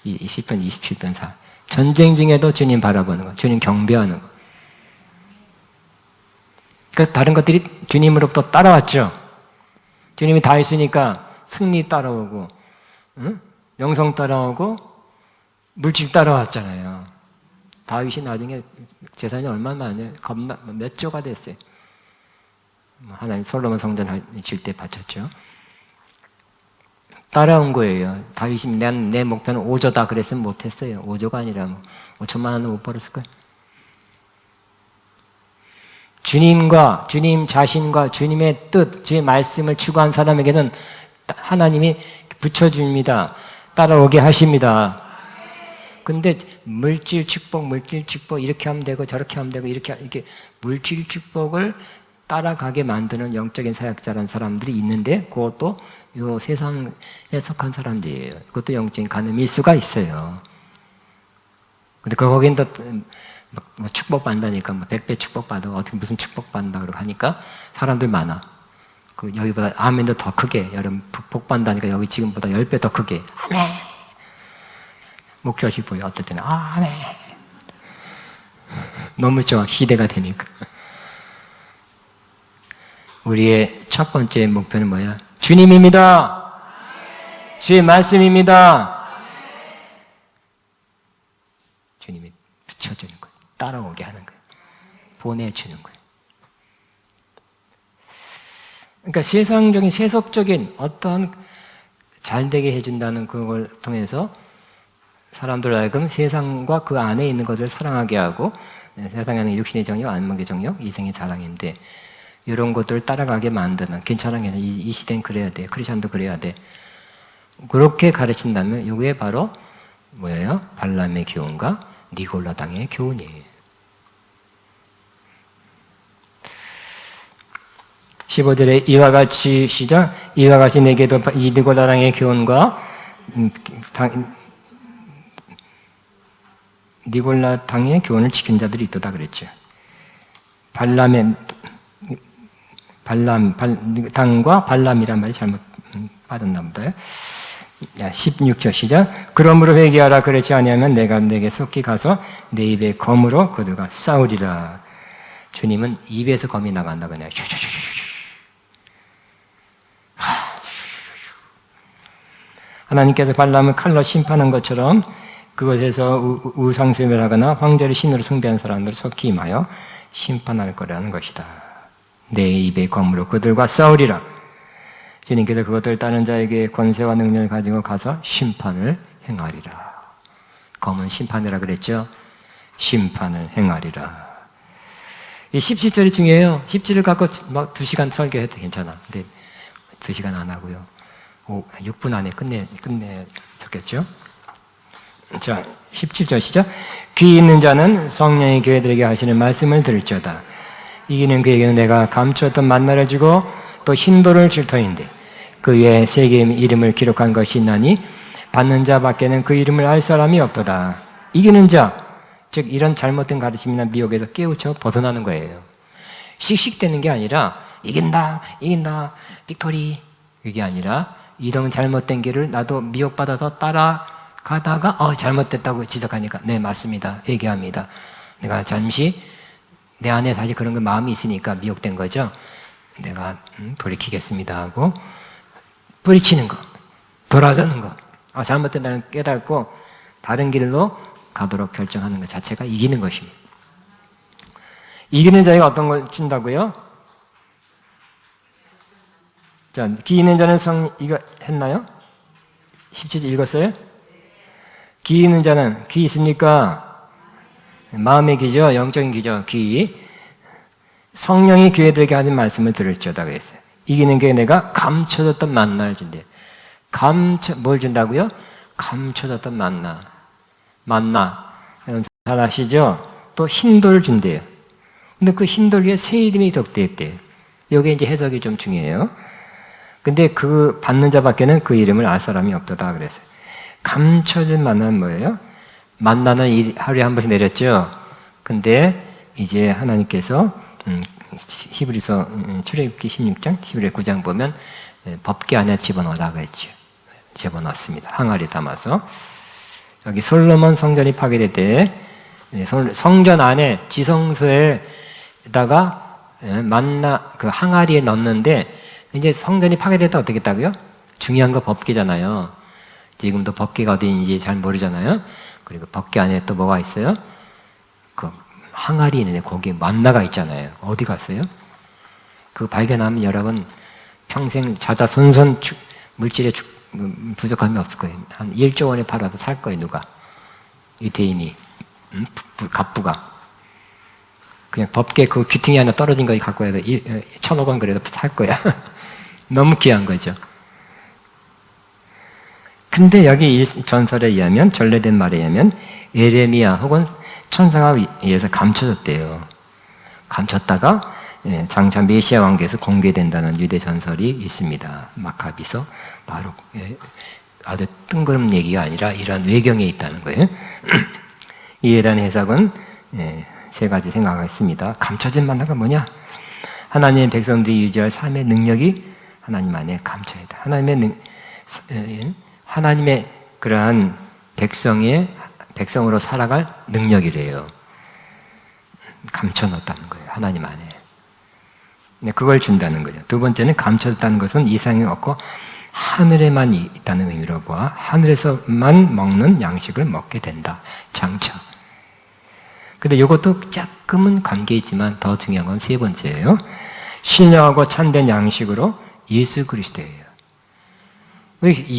이 시편 27편 4. 전쟁 중에도 주님 바라보는 거, 주님 경배하는 거. 그러니까 다른 것들이 주님으로부터 따라왔죠. 주님이 다 했으니까 승리 따라오고, 명성 따라오고, 물질 따라왔잖아요. 다윗이 나중에 재산이 얼마나 많아요? 몇 조가 됐어요. 하나님 솔로몬 성전 질 때 바쳤죠. 따라온 거예요. 다윗이 내 목표는 5조다 그랬으면 못했어요. 5조가 아니라 5천만 원은 못 벌었을 거예요. 주님과 주님 자신과 주님의 뜻, 주의 말씀을 추구한 사람에게는 하나님이 붙여줍니다. 따라오게 하십니다. 근데 물질 축복 이렇게 하면 되고 저렇게 하면 되고 이렇게 물질 축복을 따라가게 만드는 영적인 사역자라는 사람들이 있는데 그것도 이 세상에 속한 사람들이에요. 그것도 영적인 간음일 수가 있어요. 근데 거긴 또 축복받다니까 100배 축복받아 어떻게 무슨 축복받는다 그러고 하니까 사람들 많아. 그 여기보다 아멘도 더 크게 여러분 복받다니까 여기 지금보다 10배 더 크게 아멘. 목젖이 보여. 어떨 때는 아멘. 너무 좋아. 기대가 되니까. 우리의 첫 번째 목표는 뭐야? 주님입니다. 주의 말씀입니다. 주님이 붙여주는 거예요. 따라오게 하는 거예요. 보내주는 거예요. 그러니까 세상적인 세속적인 어떤 잘되게 해준다는 그걸 통해서 사람들 하여금 세상과 그 안에 있는 것을 사랑하게 하고 세상에는 육신의 정욕, 안목의 정욕, 이생의 자랑인데 이런 것들을 따라가게 만드는 괜찮은 게 이 시대는 그래야 돼. 크리스천도 그래야 돼. 그렇게 가르친다면 이게 바로 뭐예요? 발람의 교훈과 니골라당의 교훈이에요. 15절에 이와 같이 시작. 이와 같이 내게도 이 니골라당의 교훈과 니골라 당의 교훈을 지킨 자들이 있도다 그랬죠. 당과 발람이란 말이 잘못 받았나 보다. 16절 시작. 그러므로 회개하라. 그렇지 아니하면 내가 내게 속히 가서 내 입에 검으로 그들과 싸우리라. 주님은 입에서 검이 나간다 그냥. 하나님께서 발람을 칼로 심판한 것처럼 그것에서 우상숭배를 하거나 황제를 신으로 숭배한 사람들을 속히 임하여 심판할 거라는 것이다. 내 입의 검으로 그들과 싸우리라. 주님께서 그것들 따른 자에게 권세와 능력을 가지고 가서 심판을 행하리라. 검은 심판이라 그랬죠? 심판을 행하리라. 이 17절이 중요해요. 17절 갖고 막 2시간 설교해도 괜찮아. 근데 2시간 안 하고요. 6분 안에 적겠죠? 자, 17절 시작. 귀 있는 자는 성령이 교회들에게 하시는 말씀을 들을지어다. 이기는 그에게는 내가 감추었던 만나를 주고 또 흰돌을 줄 터인데 그 위에 세 개의 이름을 기록한 것이 있나니 받는 자 밖에는 그 이름을 알 사람이 없도다. 이기는 자, 즉 이런 잘못된 가르침이나 미혹에서 깨우쳐 벗어나는 거예요. 씩씩대는 게 아니라 이긴다, 빅토리 이게 아니라 이런 잘못된 길을 나도 미혹받아서 따라가다가 잘못됐다고 지적하니까 네 맞습니다. 회개합니다. 내가 잠시 내 안에 다시 그런 마음이 있으니까 미혹된 거죠. 내가 돌이키겠습니다 하고 뿌리치는 거, 돌아서는 거, 잘못된다는 깨닫고 다른 길로 가도록 결정하는 것 자체가 이기는 것입니다. 이기는 자에게 어떤 걸 준다고요? 자, 귀 있는 자는 이거 했나요? 17절 읽었어요? 귀 있는 자는 귀 있습니까? 마음의 귀죠. 영적인 귀죠. 귀. 성령이 교회들에게 하는 말씀을 들을지어다 그랬어요. 이기는 게 내가 감춰졌던 만나를 준대. 뭘 준다고요? 감춰졌던 만나. 만나. 여러분 잘 아시죠? 또 흰돌을 준대요. 근데 그 흰돌 위에 새 이름이 덕대했대요. 여기 이제 해석이 좀 중요해요. 근데 그 받는 자밖에는 그 이름을 알 사람이 없다 그랬어요. 감춰진 만나는 뭐예요? 만나는 하루에 한 번씩 내렸죠. 근데 이제 하나님께서 히브리서 출애굽기 16장, 히브리 9장 보면 법궤 안에 집어넣으라고 했죠. 집어넣습니다. 항아리 담아서. 여기 솔로몬 성전이 파괴될 때 성전 안에 지성소에다가 만나 그 항아리에 넣는데 이제 성전이 파괴됐다 어떻게 했다고요? 중요한 거 법궤잖아요. 지금도 법궤가 어디인지 잘 모르잖아요. 그리고 법궤 안에 또 뭐가 있어요? 그 항아리 있는데 거기에 만나가 있잖아요. 어디 갔어요? 그 발견하면 여러분 평생 자자손손 물질에 부족함이 없을 거예요. 한 1조 원에 팔아도 살 거예요. 누가? 유대인이 갑부가 그냥 법궤 그 귀퉁이 하나 떨어진 거 갖고 와도 1,500원 그래도 살 거야. 너무 귀한 거죠. 근데 여기 전설에 의하면, 전래된 말에 의하면 에레미야 혹은 천사가 의해서 감춰졌대요. 감췄다가 장차 메시아 왕께서 공개된다는 유대 전설이 있습니다. 마카비서 바로 아주 뜬구름 얘기가 아니라 이런 외경에 있다는 거예요. 이에 대한 해석은 세 가지 생각가 있습니다. 감춰진 만나가 뭐냐? 하나님의 백성들이 유지할 삶의 능력이 하나님 안에 감춰야 돼. 하나님의 그러한 백성으로 살아갈 능력이래요. 감춰놓았다는 거예요. 하나님 안에. 그걸 준다는 거죠. 두 번째는 감춰졌다는 것은 이상이 없고 하늘에만 있다는 의미로 보아 하늘에서만 먹는 양식을 먹게 된다. 장차. 근데 이것도 조금은 관계있지만 더 중요한 건 세 번째예요. 신령하고 참된 양식으로 예수 그리스도예요.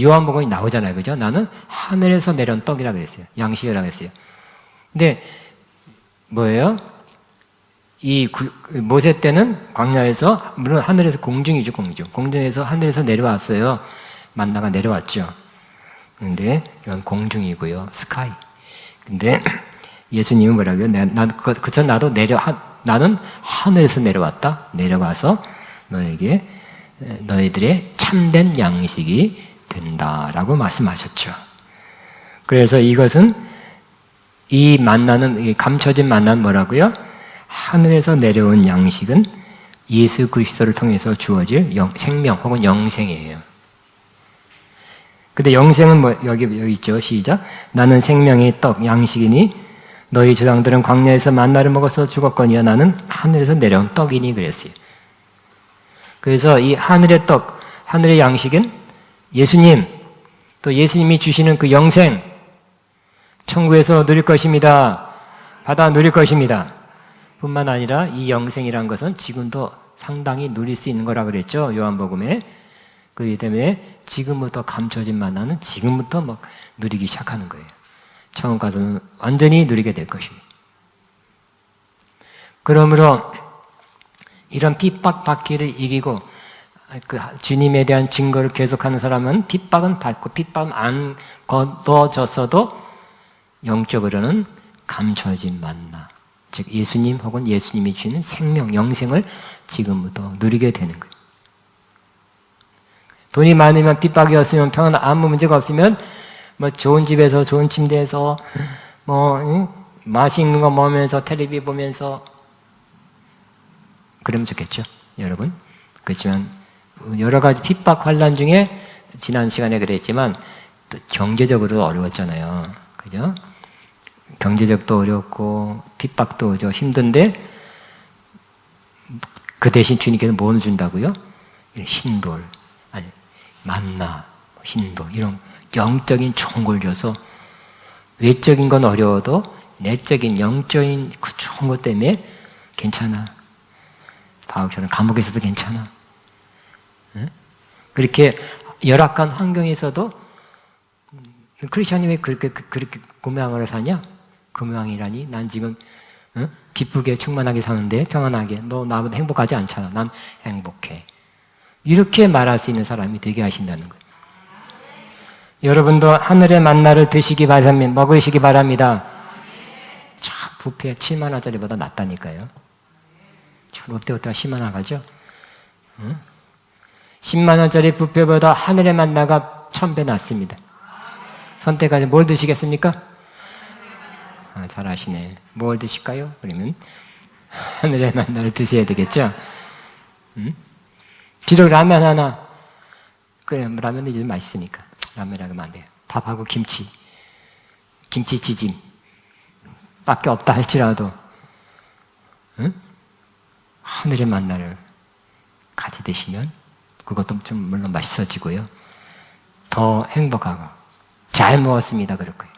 요한복음이 나오잖아요. 그죠? 나는 하늘에서 내려온 떡이라고 했어요. 양식이라고 했어요. 근데 뭐예요? 모세 때는 광야에서, 물론 하늘에서 공중이죠, 공중. 공중에서 하늘에서 내려왔어요. 만나가 내려왔죠. 근데 이건 공중이고요. 스카이. 근데 예수님은 뭐라고요? 나는 하늘에서 내려왔다. 내려와서 너희들의 참된 양식이 된다라고 말씀하셨죠. 그래서 이것은 이 만나는, 감춰진 만나는 뭐라고요? 하늘에서 내려온 양식은 예수 그리스도를 통해서 주어질 생명 혹은 영생이에요. 근데 영생은 여기 있죠. 시작. 나는 생명의 떡, 양식이니 너희 조상들은 광야에서 만나를 먹어서 죽었거니와 나는 하늘에서 내려온 떡이니 그랬어요. 그래서 이 하늘의 떡, 하늘의 양식은 예수님, 또 예수님이 주시는 그 영생, 천국에서 누릴 것입니다. 받아 누릴 것입니다. 뿐만 아니라 이 영생이란 것은 지금도 상당히 누릴 수 있는 거라 그랬죠. 요한복음에. 그렇기 때문에 지금부터 감춰진 만나는 지금부터 누리기 시작하는 거예요. 천국 가서는 완전히 누리게 될 것입니다. 그러므로 이런 핍박받기를 이기고 그 주님에 대한 증거를 계속하는 사람은 핍박은 받고 핍박은 안 거둬졌어도 영적으로는 감춰진 만나, 즉 예수님 혹은 예수님이 주시는 생명, 영생을 지금부터 누리게 되는 거예요. 돈이 많으면 핍박이 없으면 평안 아무 문제가 없으면 좋은 집에서 좋은 침대에서 맛있는 거 먹으면서 텔레비 보면서 그러면 좋겠죠, 여러분. 그렇지만 여러 가지 핍박 환란 중에 지난 시간에 그랬지만 또 경제적으로 어려웠잖아요. 그죠? 경제적도 어렵고 핍박도 오죠. 힘든데 그 대신 주님께서 뭘 준다고요? 흰돌, 아니 만나, 흰돌 이런 영적인 좋은 걸 줘서 외적인 건 어려워도 내적인 영적인 그 좋은 것 때문에 괜찮아. 바울처럼 감옥에서도 괜찮아. 응? 그렇게 열악한 환경에서도 크리스천이 왜 그렇게 금요항으로 사냐? 금요항이라니? 난 지금 기쁘게 충만하게 사는데 평안하게. 너 나보다 행복하지 않잖아. 난 행복해. 이렇게 말할 수 있는 사람이 되게 하신다는 거예요. 여러분도 하늘의 만나를 드시기 바랍니다. 먹으시기 바랍니다. 부페 7만 원짜리보다 낫다니까요. 롯데호텔 10만 원 가죠? 응? 10만 원짜리 부페보다 하늘의 만나가 1000배 낫습니다. 선택하지 뭘 드시겠습니까? 잘 아시네. 뭘 드실까요? 그러면 하늘의 만나를 드셔야 되겠죠? 응? 비록 라면 하나, 그래, 라면은 이제 맛있으니까. 라면이라고 하면 안 돼요. 밥하고 김치, 김치찌짐 밖에 없다 할지라도, 응? 하늘의 만나를 같이 드시면 그것도 좀 물론 맛있어지고요. 더 행복하고 잘 먹었습니다. 그럴 거예요.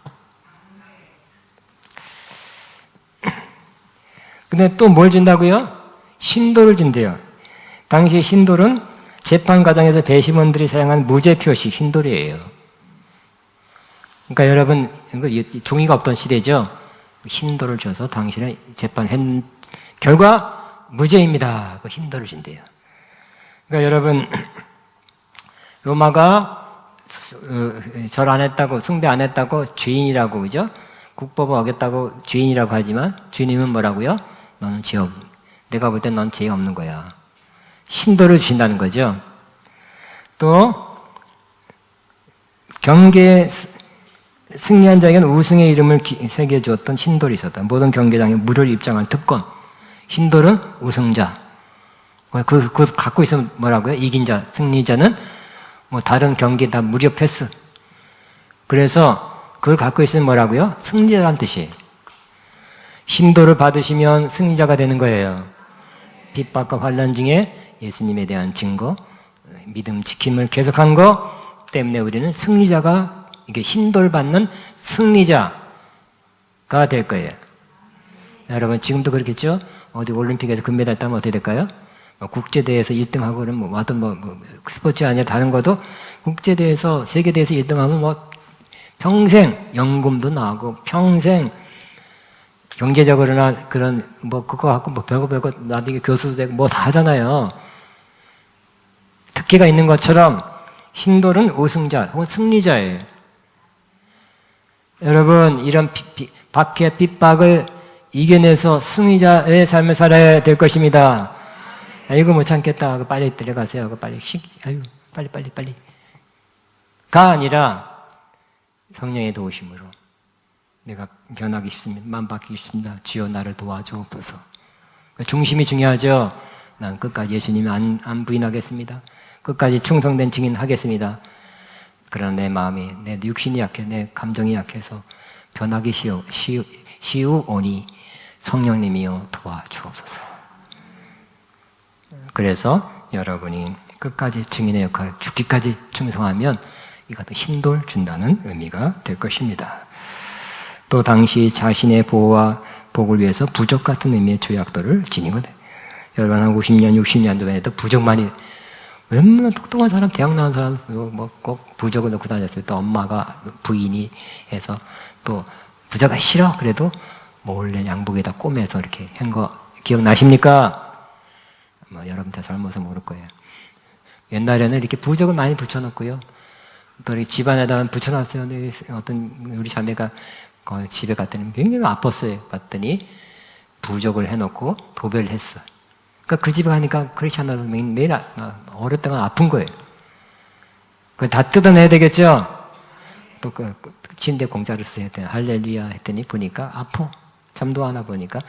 근데 또 뭘 준다고요? 신도를 준대요. 당시 신돌은 재판 과정에서 배심원들이 사용한 무죄 표시 신돌이에요. 그러니까 여러분, 종이가 없던 시대죠. 신돌을 줘서 당신은 재판한 결과 무죄입니다. 그 신돌을 준대요. 그러니까 여러분, 로마가 절 안 했다고, 숭배 안 했다고 죄인이라고, 그죠? 국법을 어겼다고 죄인이라고 하지만 주님은 뭐라고요? 너는 죄 없, 내가 볼 땐 넌 죄 없는 거야. 신도를 주신다는 거죠. 또 경계에 승리한 자에게는 우승의 이름을 새겨주었던 신돌이 있었다. 모든 경계장에 무료로 입장한 특권. 신돌은 우승자. 그거 갖고 있으면 뭐라고요? 이긴 자, 승리자는 뭐 다른 경기 다 무료 패스. 그래서 그걸 갖고 있으면 뭐라고요? 승리자란 뜻이에요. 신도를 받으시면 승리자가 되는 거예요. 핍박과 환난 중에 예수님에 대한 증거, 믿음 지킴을 계속한 거 때문에 우리는 승리자가, 이게 신도를 받는 승리자가 될 거예요. 여러분 지금도 그렇겠죠? 어디 올림픽에서 금메달 따면 어떻게 될까요? 국제대회에서 1등하고 그러면 뭐 스포츠 아니라 다른 것도 국제대회에서 세계대회에서 1등하면 뭐 평생 연금도 나고 평생 경제적으로나 그런 뭐 그거 갖고 뭐 별거 나중에 교수도 되고 뭐 다 하잖아요. 특기가 있는 것처럼 신돌은 우승자 혹은 승리자예요. 여러분 이런 박해 핍박을 이겨내서 승리자의 삶을 살아야 될 것입니다. 아이고 못 참겠다. 빨리 들어가세요. 빨리 아유 빨리 가 아니라 성령의 도우심으로 내가 변하기 싶습니다. 마음 바뀌기 싶습니다. 주여 나를 도와주옵소서. 중심이 중요하죠. 난 끝까지 예수님을 안 부인하겠습니다. 끝까지 충성된 증인하겠습니다. 그러나 내 마음이, 내 육신이 약해, 내 감정이 약해서 변하기 쉬우오니 성령님이여 도와주옵소서. 그래서 여러분이 끝까지 증인의 역할, 죽기까지 충성하면 이것도 신돌 준다는 의미가 될 것입니다. 또 당시 자신의 보호와 복을 위해서 부적 같은 의미의 조약도를 지니거든. 여러분 한 50년, 60년 전에도 부적 많이, 웬만한 똑똑한 사람, 대학 나온 사람 뭐 꼭 부적을 넣고 다녔어요. 또 엄마가 부인이 해서 또 부적이 싫어 그래도 몰래 양복에다 꼬매서 이렇게 한 거 기억나십니까? 뭐 여러분 다 젊어서 모를 거예요. 옛날에는 이렇게 부적을 많이 붙여놓고요. 또 이렇게 집안에다 붙여놨어요. 근데 어떤 우리 자매가 집에 갔더니 굉장히 아팠어요. 갔더니 부적을 해놓고 도배를 했어. 그러니까 그 집에 가니까 그렇지 않아도 매일 어렸다가 아픈 거예요. 그거 다 뜯어내야 되겠죠? 또 그 침대 공짜를 써야 돼. 할렐루야 했더니 보니까 아파. 잠도 안 와 보니까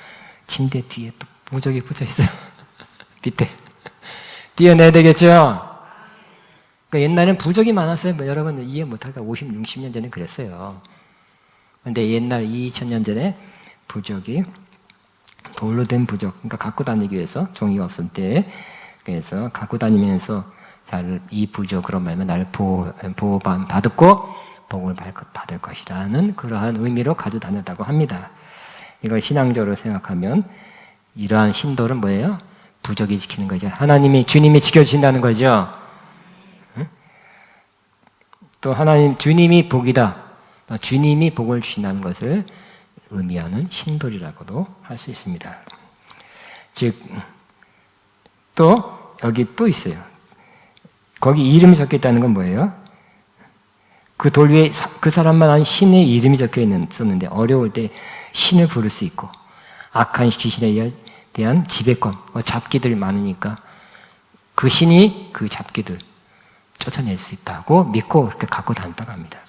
침대 뒤에 또 부적이 붙어 있어요. 밑에. 띄어내야 되겠죠? 그러니까 옛날엔 부적이 많았어요. 뭐 여러분 이해 못할까? 50, 60년 전에 그랬어요. 근데 옛날 2000년 전에 부적이 돌로 된 부적, 그러니까 갖고 다니기 위해서 종이가 없을 때, 그래서 갖고 다니면서 이 부적으로 말하면 나를 보호 받았고 복을 받을 것이라는 그러한 의미로 가져 다녔다고 합니다. 이걸 신앙적으로 생각하면 이러한 신도는 뭐예요? 부적이 지키는 거죠. 주님이 지켜주신다는 거죠. 응? 또 주님이 복이다. 주님이 복을 주신다는 것을 의미하는 신돌이라고도 할 수 있습니다. 즉, 또 여기 또 있어요. 거기 이름이 적혀 있다는 건 뭐예요? 그 돌 위에 그 사람만 한 신의 이름이 적혀 있었는데 어려울 때 신을 부를 수 있고 악한 귀신에 대한 지배권, 잡기들이 많으니까 그 신이 그 잡기들 쫓아낼 수 있다고 믿고 그렇게 갖고 다녔다고 합니다.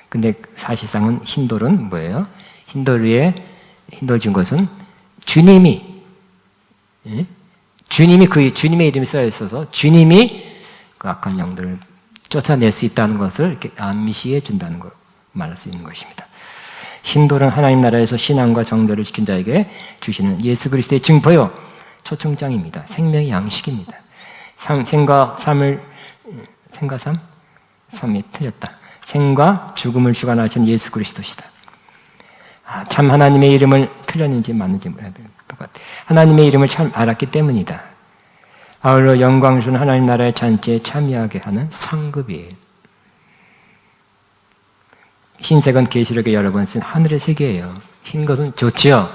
근데 사실상은 힌돌은 뭐예요? 힌돌 준 것은 주님이 주님의 이름이 쓰여 있어서 주님이 그 악한 영들을 쫓아낼 수 있다는 것을 이렇게 암시해 준다는 걸 말할 수 있는 것입니다. 힌돌은 하나님 나라에서 신앙과 정도를 지킨 자에게 주시는 예수 그리스도의 증거요, 초청장입니다. 생명의 양식입니다. 생과 삶이 틀렸다. 생과 죽음을 주관하신 예수 그리스도시다. 참 하나님의 이름을 틀렸는지 맞는지 몰라야 될 것 같아요. 하나님의 이름을 참 알았기 때문이다. 아울러 영광스러운 하나님 나라의 잔치에 참여하게 하는 상급이에요. 흰색은 계시록에 여러 번 쓴 하늘의 색이에요. 흰 것은 좋지요.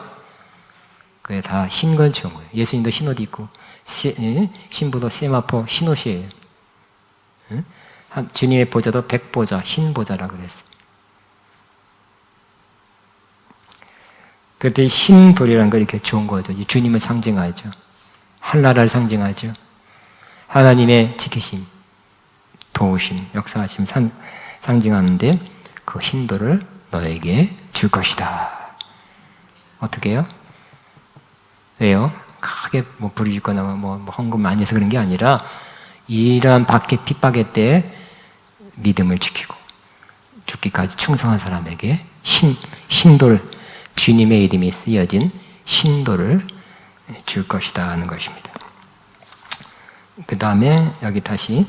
그게 다 흰 건 좋은 거예요. 예수님도 흰 옷 입고 신부도 세마포 흰 옷이에요. 주님의 보좌도 백보좌, 흰 보좌라고 그랬어요. 그때 흰 돌이라는 거 이렇게 좋은 거죠. 주님을 상징하죠. 한나라를 상징하죠. 하나님의 지키심, 도우심, 역사하심 상징하는데 그 흰 돌을 너에게 줄 것이다. 어떻게 해요? 왜요? 크게 부르짖거나 헌금 많이 해서 그런 게 아니라 이러한 핍박의 때에 믿음을 지키고 죽기까지 충성한 사람에게 흰돌, 주님의 이름이 쓰여진 흰돌을 줄 것이다 하는 것입니다. 그 다음에 여기 다시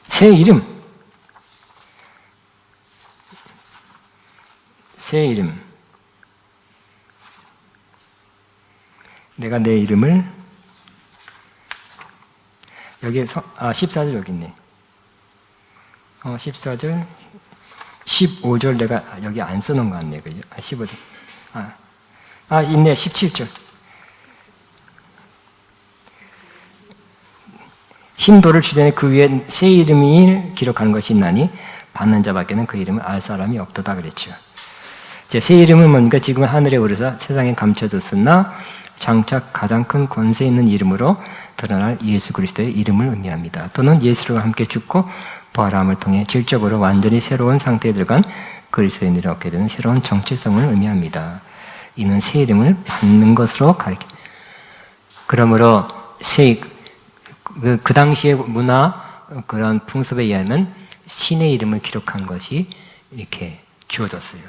새 이름. 내가 내 이름을 여기 14절 여기 있네. 14절 15절 내가 여기 안 써놓은 거 같네. 그죠? 15절. 있네. 17절. 흰돌을 주전에 그 위에 새 이름이 기록하는 것이 있나니 받는 자밖에는 그 이름을 알 사람이 없도다 그랬죠. 새 이름은 뭔가 지금은 하늘에 오르사 세상에 감춰졌으나 장차 가장 큰 권세 있는 이름으로 드러날 예수 그리스도의 이름을 의미합니다. 또는 예수와 함께 죽고 부활함을 통해 질적으로 완전히 새로운 상태에 들어간 그리스도인들이 얻게 되는 새로운 정체성을 의미합니다. 이는 새 이름을 받는 것으로 가리킵니다. 그러므로 그 당시의 문화 그런 풍습에 의하면 신의 이름을 기록한 것이 이렇게 주어졌어요.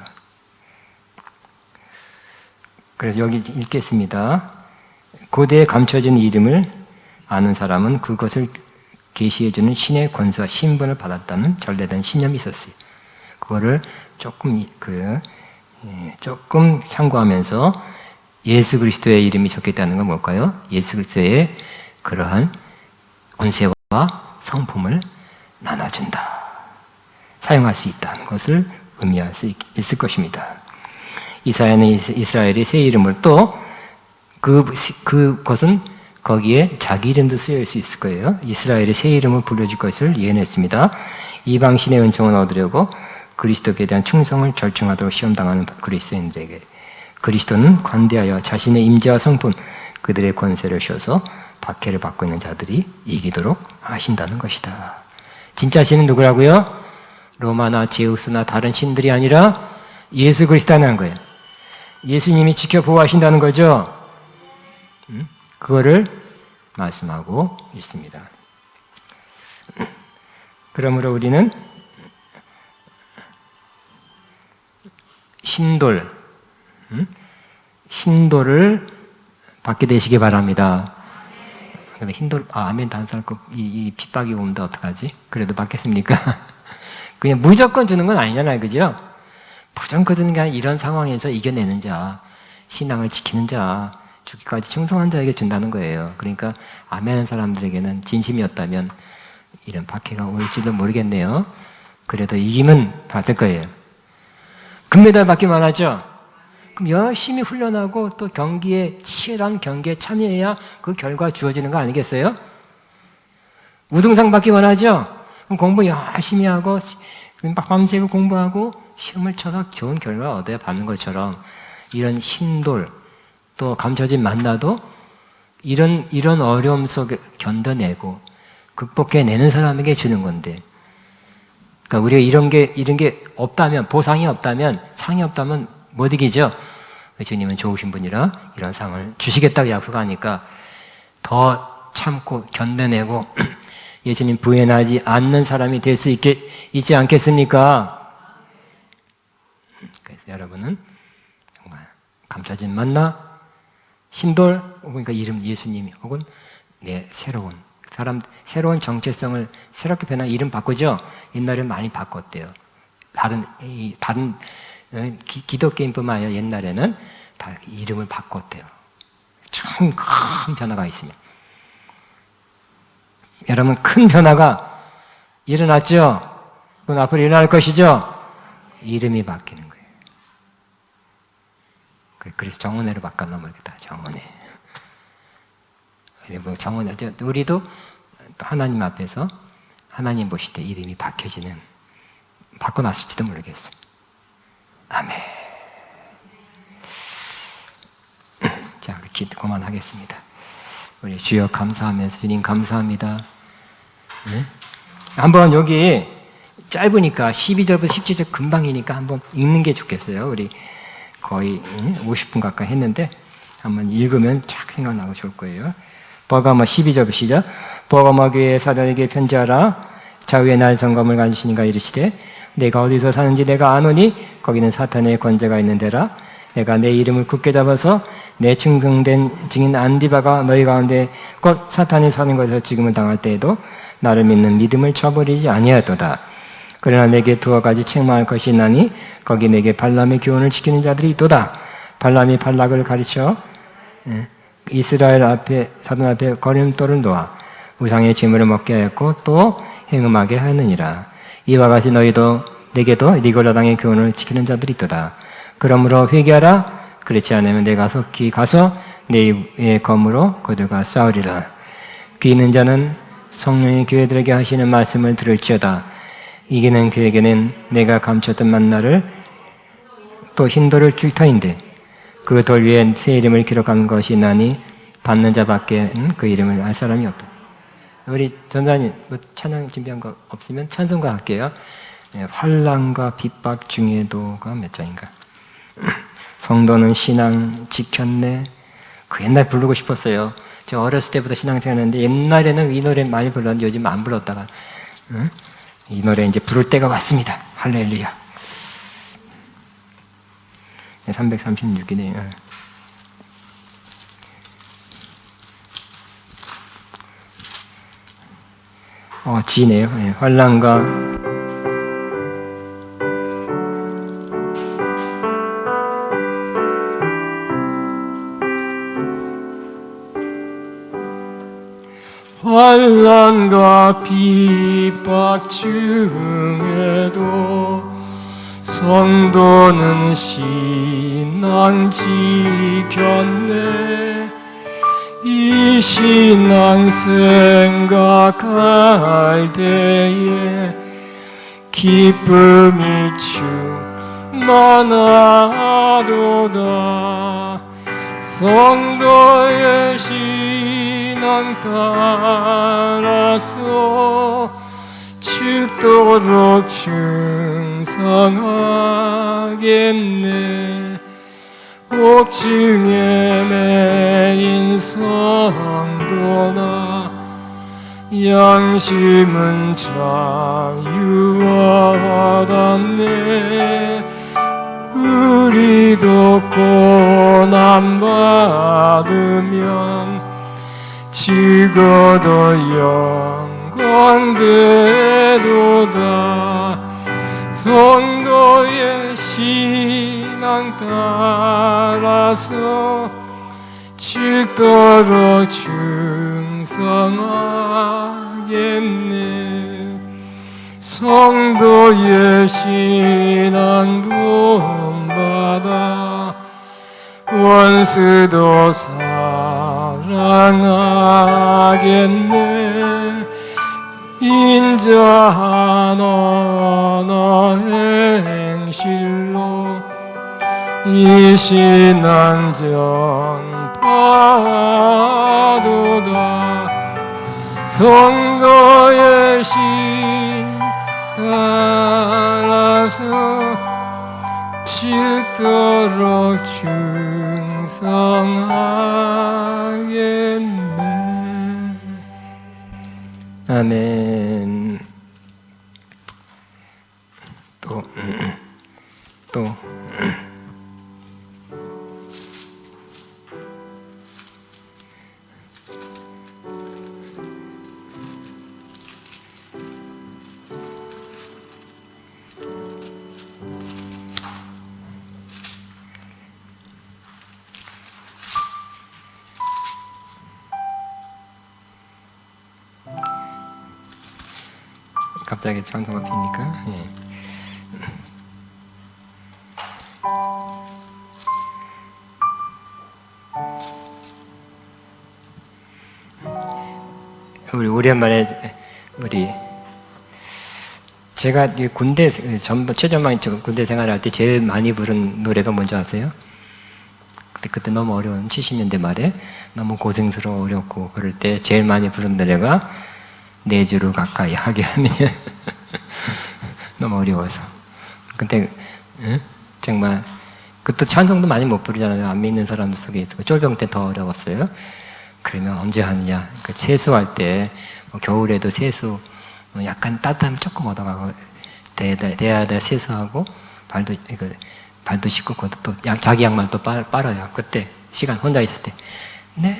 그래서 여기 읽겠습니다. 고대에 감춰진 이름을 아는 사람은 그것을 계시해주는 신의 권세와 신분을 받았다는 전래된 신념이 있었어요. 그거를 조금 참고하면서 예수 그리스도의 이름이 적혀 있다는 건 뭘까요? 예수 그리스도의 그러한 권세와 성품을 나눠준다. 사용할 수 있다는 것을 의미할 수 있을 것입니다. 이스라엘의 새 이름을 또 그것은 거기에 자기 이름도 쓰여 있을 수 있을 거예요. 이스라엘의 새 이름을 불러줄 것을 예언했습니다. 이방신의 은총을 얻으려고 그리스도께 대한 충성을 절충하도록 시험당하는 그리스도인들에게 그리스도는 관대하여 자신의 임재와 성품 그들의 권세를 씌워서 박해를 받고 있는 자들이 이기도록 하신다는 것이다. 진짜 신은 누구라고요? 로마나 제우스나 다른 신들이 아니라 예수 그리스도라는 거예요. 예수님이 지켜 보호하신다는 거죠. 그거를 말씀하고 있습니다. 그러므로 우리는 흰돌을 받게 되시기 바랍니다. 근데 아멘 다른 사람 이 핍박이 오면 어떡하지? 그래도 받겠습니까? 그냥 무조건 주는 건 아니잖아요. 그죠? 무조건 주는 게 아니라 이런 상황에서 이겨내는 자, 신앙을 지키는 자, 죽기까지 충성한 자에게 준다는 거예요. 그러니까 아멘하는 사람들에게는 진심이었다면 이런 박해가 올지도 모르겠네요. 그래도 이기면 받을 거예요. 금메달 받기만 하죠? 그럼 열심히 훈련하고 또 치열한 경기에 참여해야 그 결과 주어지는 거 아니겠어요? 우등상 받기만 하죠? 그럼 공부 열심히 하고 밤새고 공부하고 시험을 쳐서 좋은 결과를 얻어야 받는 것처럼 이런 신돌 또 감춰진 만나도 이런 어려움 속에 견뎌내고 극복해내는 사람에게 주는 건데, 그러니까 우리가 이런 게 없다면, 보상이 없다면, 상이 없다면 못 이기죠. 주님은 좋으신 분이라 이런 상을 주시겠다고 약속하니까 더 참고 견뎌내고 예수님 부인하지 않는 사람이 될 수 있지 않겠습니까? 그래서 여러분은 정말 감춰진 만나, 신돌, 그러니까 이름 예수님이, 혹은 내 새로운 정체성을 새롭게 변한 이름 바꾸죠. 옛날에는 많이 바꿨대요. 다른 기독교인뿐만 아니라 옛날에는 다 이름을 바꿨대요. 참 큰 변화가 있습니다. 여러분, 큰 변화가 일어났죠? 그건 앞으로 일어날 것이죠? 이름이 바뀌는 거예요. 그래서 정은혜로 바꿔놓으겠다. 정은혜. 정은혜. 우리도 하나님 앞에서 하나님 보실 때 이름이 바꿔놨을지도 모르겠어요. 아멘. 자, 우리 그만하겠습니다. 우리 주여 감사하면서, 주님 감사합니다. 네? 한번 여기 짧으니까 12절부터 17절 금방이니까 한번 읽는 게 좋겠어요. 우리 거의 50분 가까이 했는데 한번 읽으면 쫙 생각나고 좋을 거예요. 버가마 12절 시작. 버가마 교회 사도에게 편지하라. 좌우에 날 성검을 가지시니가 이르시되 내가 어디서 사는지 내가 아노니 거기는 사탄의 권세가 있는 데라. 내가 내 이름을 굳게 잡아서 내 증명된 증인 안디바가 너희 가운데 곧 사탄이 사는 것에서 지금은 당할 때에도 나를 믿는 믿음을 쳐버리지 아니하도다. 그러나 내게 두어 가지 책망할 것이 있나니 거기 내게 발람의 교훈을 지키는 자들이 있도다. 발람이 발락을 가르쳐 이스라엘 앞에 사돈 앞에 거림돌을 놓아 우상의 제물을 먹게 하였고 또 행음하게 하느니라. 이와 같이 내게도 니골라 당의 교훈을 지키는 자들이 있도다. 그러므로 회개하라. 그렇지 않으면 내가 속히 가서 내 검으로 그들과 싸우리라. 귀 있는 자는 성령이 교회들에게 하시는 말씀을 들을지어다. 이기는 그에게는 내가 감췄던 만나를 또 흰돌을 줄 터인데 그 돌 위에 새 이름을 기록한 것이 있나니 받는 자밖에 그 이름을 알 사람이 없다. 우리 전사님 찬양 준비한 거 없으면 찬송가 할게요. 환난과 핍박 중에도가 몇 장인가? 성도는 신앙 지켰네. 그 옛날 부르고 싶었어요. 저 어렸을 때부터 신앙생활했는데 옛날에는 이 노래 많이 불렀는데 요즘 안 불렀다가 이 노래 이제 부를 때가 왔습니다. 할렐루야. 336이네요. 지네요. 환난과 환난과 핍박 중에도 성도는 신앙 지켰네. 이 신앙 생각할 때에 기쁨이 충만하도다. 성도의 신앙 따라서 죽도록 충성하겠네. 옥중에 매인 성도나 양심은 자유하다네. 우리도 고난 받으면 죽어도 영광되도다. 성도의 신앙 따라서 죽도록 충성하겠네. 성도의 신앙 본받아 원수도 사랑하겠네. 인자 하나 행실 실로 이신난전 파도다 성도의 신 따라서 죽도록 충성하겠네. 아멘. 또 갑자기 장소가 비니까 우리 오랜만에 제가 군대 최전방 군대 생활할 때 제일 많이 부른 노래가 뭔지 아세요? 그때 너무 어려운 70년대 말에 너무 고생스러워 어렵고 그럴 때 제일 많이 부른 노래가 내 주를 가까이 하게 하면 너무 어려워서. 근데 정말 그때 찬송도 많이 못 부르잖아요. 안 믿는 사람들 속에 있고 쫄병 때 더 어려웠어요. 그러면 언제 하느냐? 세수할 때 겨울에도 세수 약간 따뜻하면 조금 얻어가고 대야대 세수하고 발도 씻고 또 자기 양말 또 빨아요. 그때 시간 혼자 있을 때 내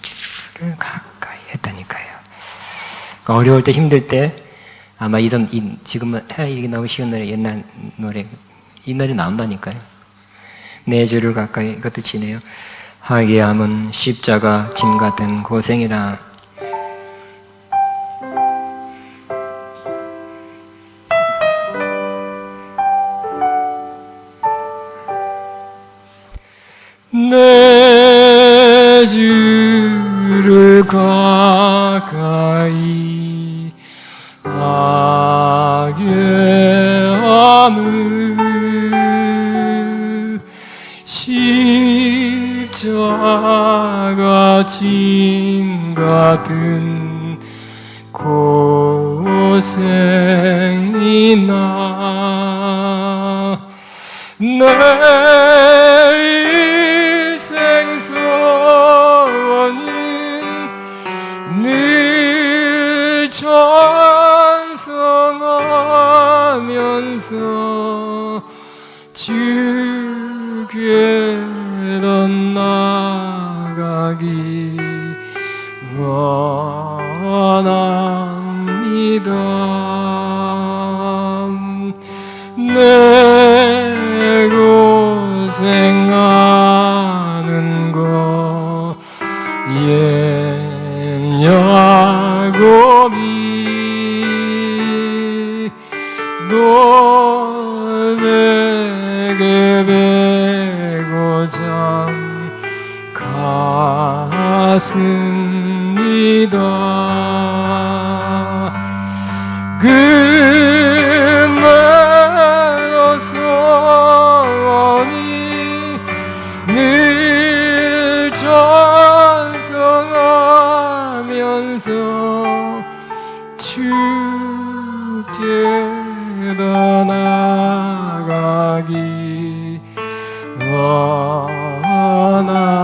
주를 가까이 했다니까요. 어려울 때 힘들 때 아마 지금은 이게 너무 쉬운 노래 옛날 노래 이 노래 나온다니까요. 내 주를 가까이 이것도 지네요. 하게 함은 십자가 짐 같은 고생이라 내 주를 가까이 하게 함은 십자가 짐 같은 고생이나 내 생소원은 늘 찬송하면서 주께로 나가기 원합니다. 내 고생하는 거 야곱이 너 내게 배고자 갔습니다. 그날로 소원이 늘 찬송하면서 주께로 나가기 원합니다.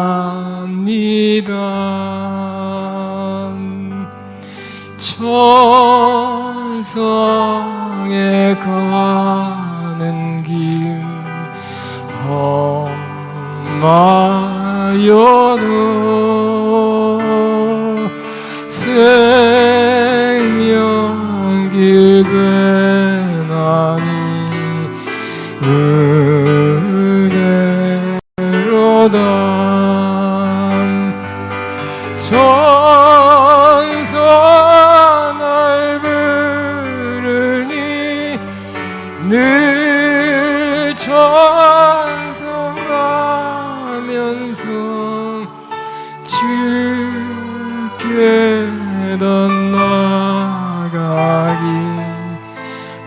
천성에 가는 길 험하여도 생명길 되나니 은혜로다. 천사 날 부르니 늘 찬송하면서 주께로 나가기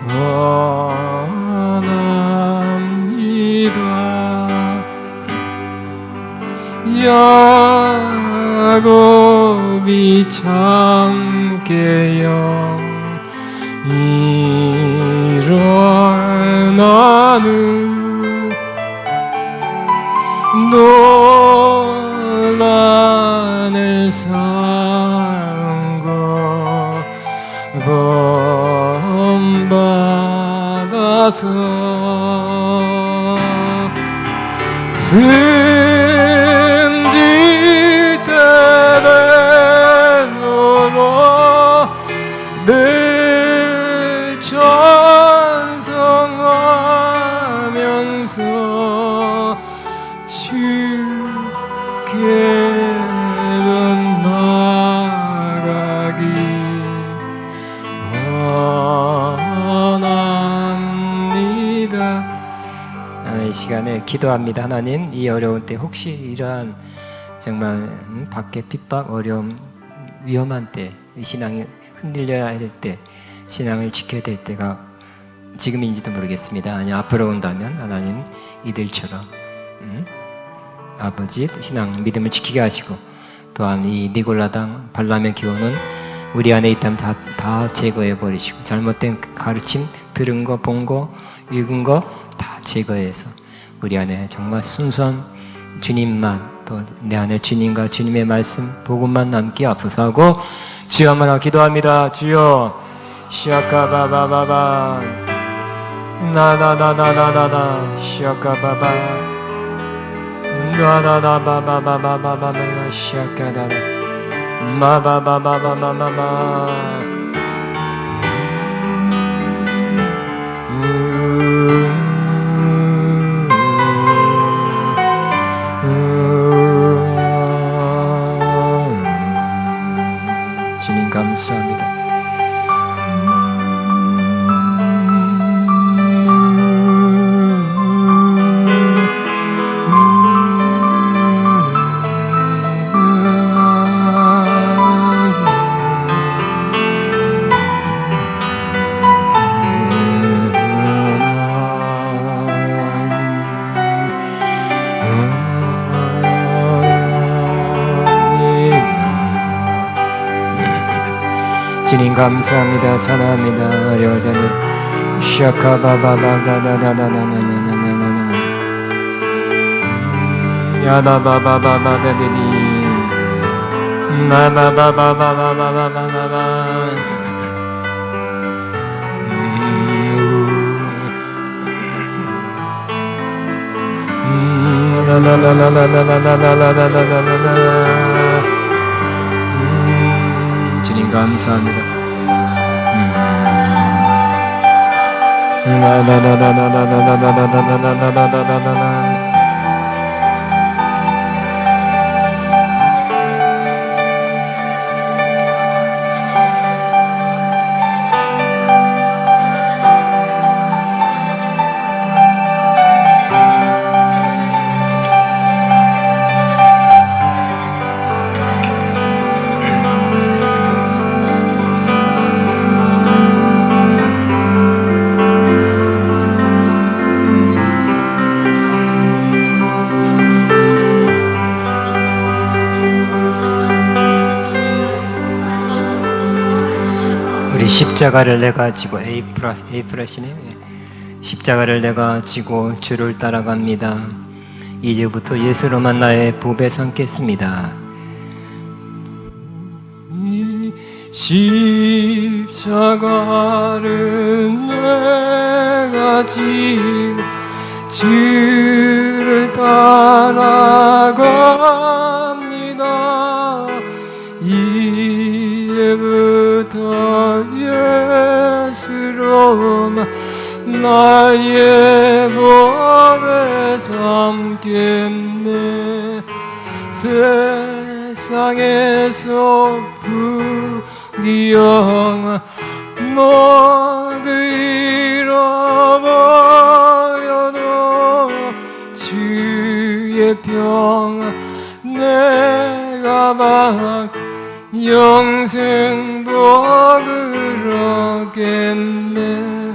원합니다. 야곱이 참게요 일어나는 논란을 삼고 본받아서 승질 때대로 늘 찬송하면서 주께로 나가기 원합니다. 이 시간에 기도합니다. 하나님, 이 어려운 때 혹시 이러한 정말 밖에 핍박, 어려움, 위험한 때, 신앙이 흔들려야 할 때, 신앙을 지켜야 될 때가 지금인지도 모르겠습니다. 아니 앞으로 온다면 하나님 이들처럼 아버지 신앙 믿음을 지키게 하시고, 또한 이 니골라당 발람의 기호는 우리 안에 있다면 다 제거해 버리시고, 잘못된 가르침 들은 거, 본 거, 읽은 거 다 제거해서 우리 안에 정말 순수한 주님만, 또 내 안에 주님과 주님의 말씀 복음만 남게 앞서서 하고 주여 한번 기도합니다. 주여 시아카바바바바 나나나나나나나 시아카바바 나나나바바바바바바 시아카다나 마바바바바바바바 주님 감사합니다. 주님 감사합니다. 찬양합니다. 어려울 때는 샤카바바바다다다다다다다다다다다 야다바바바바다디디 나바바바바바바바바바 주님 감사합니다. 십자가를 내가 지고 A 플러스네. 십자가를 내가 지고 주를 따라갑니다. 이제부터 예수로만 나의 보배 삼겠습니다. 이 십자가를 내가 지고 주를 따라갑니다. 이제부터 예수로만 나의 보배 삼겠네. 세상에서 불의영 모두 잃어버려도 주의 평 내가 받 영생 복을 얻겠네.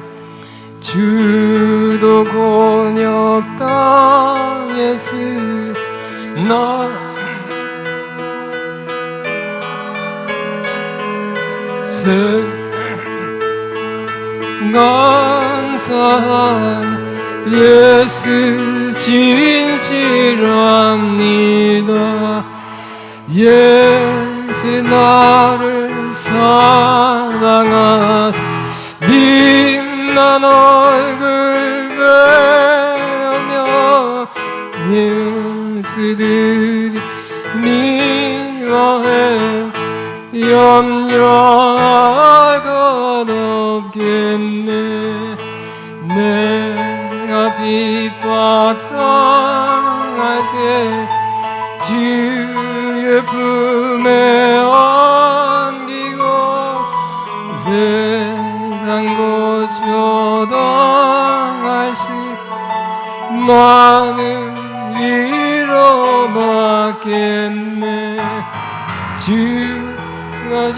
주 주도 곤욕 당했으나 감사한 예수 진실합니다. 예수 나를 사랑하사 빛난 얼굴 배우며 예수들이 미워해 염려할 것 없겠네. 내가 핍박당할 때 주의 품에 안기고 세상 고초당할 시 많은 위로받겠네. 주가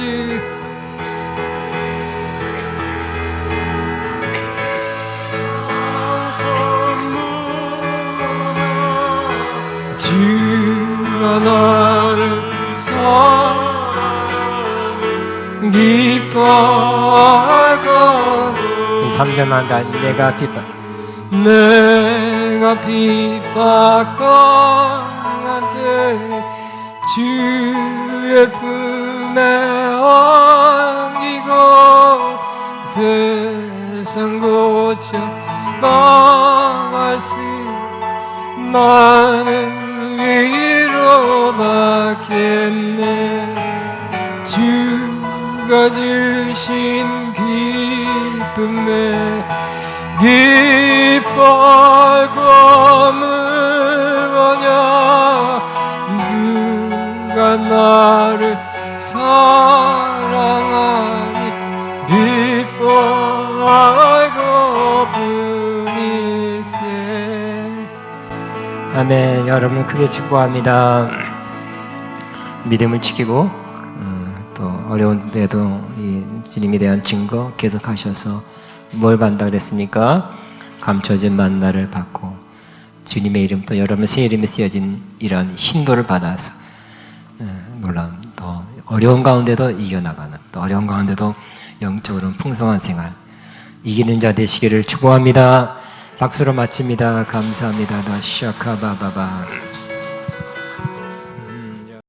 주가 나를 사랑하니 기뻐할 것. 3절만 다시. 내가 핍박당한 때 주의 품에 안기고 세상 고쳐 나갈 수 많은 위로받겠네. 주가 주신 기쁨에 기뻐하고 무엇냐. 누가 나를 사랑하니 기뻐하고 뿐이세. 아멘. 여러분 크게 축복합니다. 믿음을 지키고 또 어려운 데도 이 주님에 대한 증거 계속하셔서 뭘 받는다 그랬습니까? 감춰진 만나를 받고 주님의 이름 또 여러분 새 이름이 쓰여진 이런 신도를 받아서 놀라운 또 어려운 가운데도 이겨나가는 또 어려운 가운데도 영적으로 풍성한 생활 이기는 자 되시기를 축복합니다. 박수로 마칩니다. 감사합니다. 시아카바바바.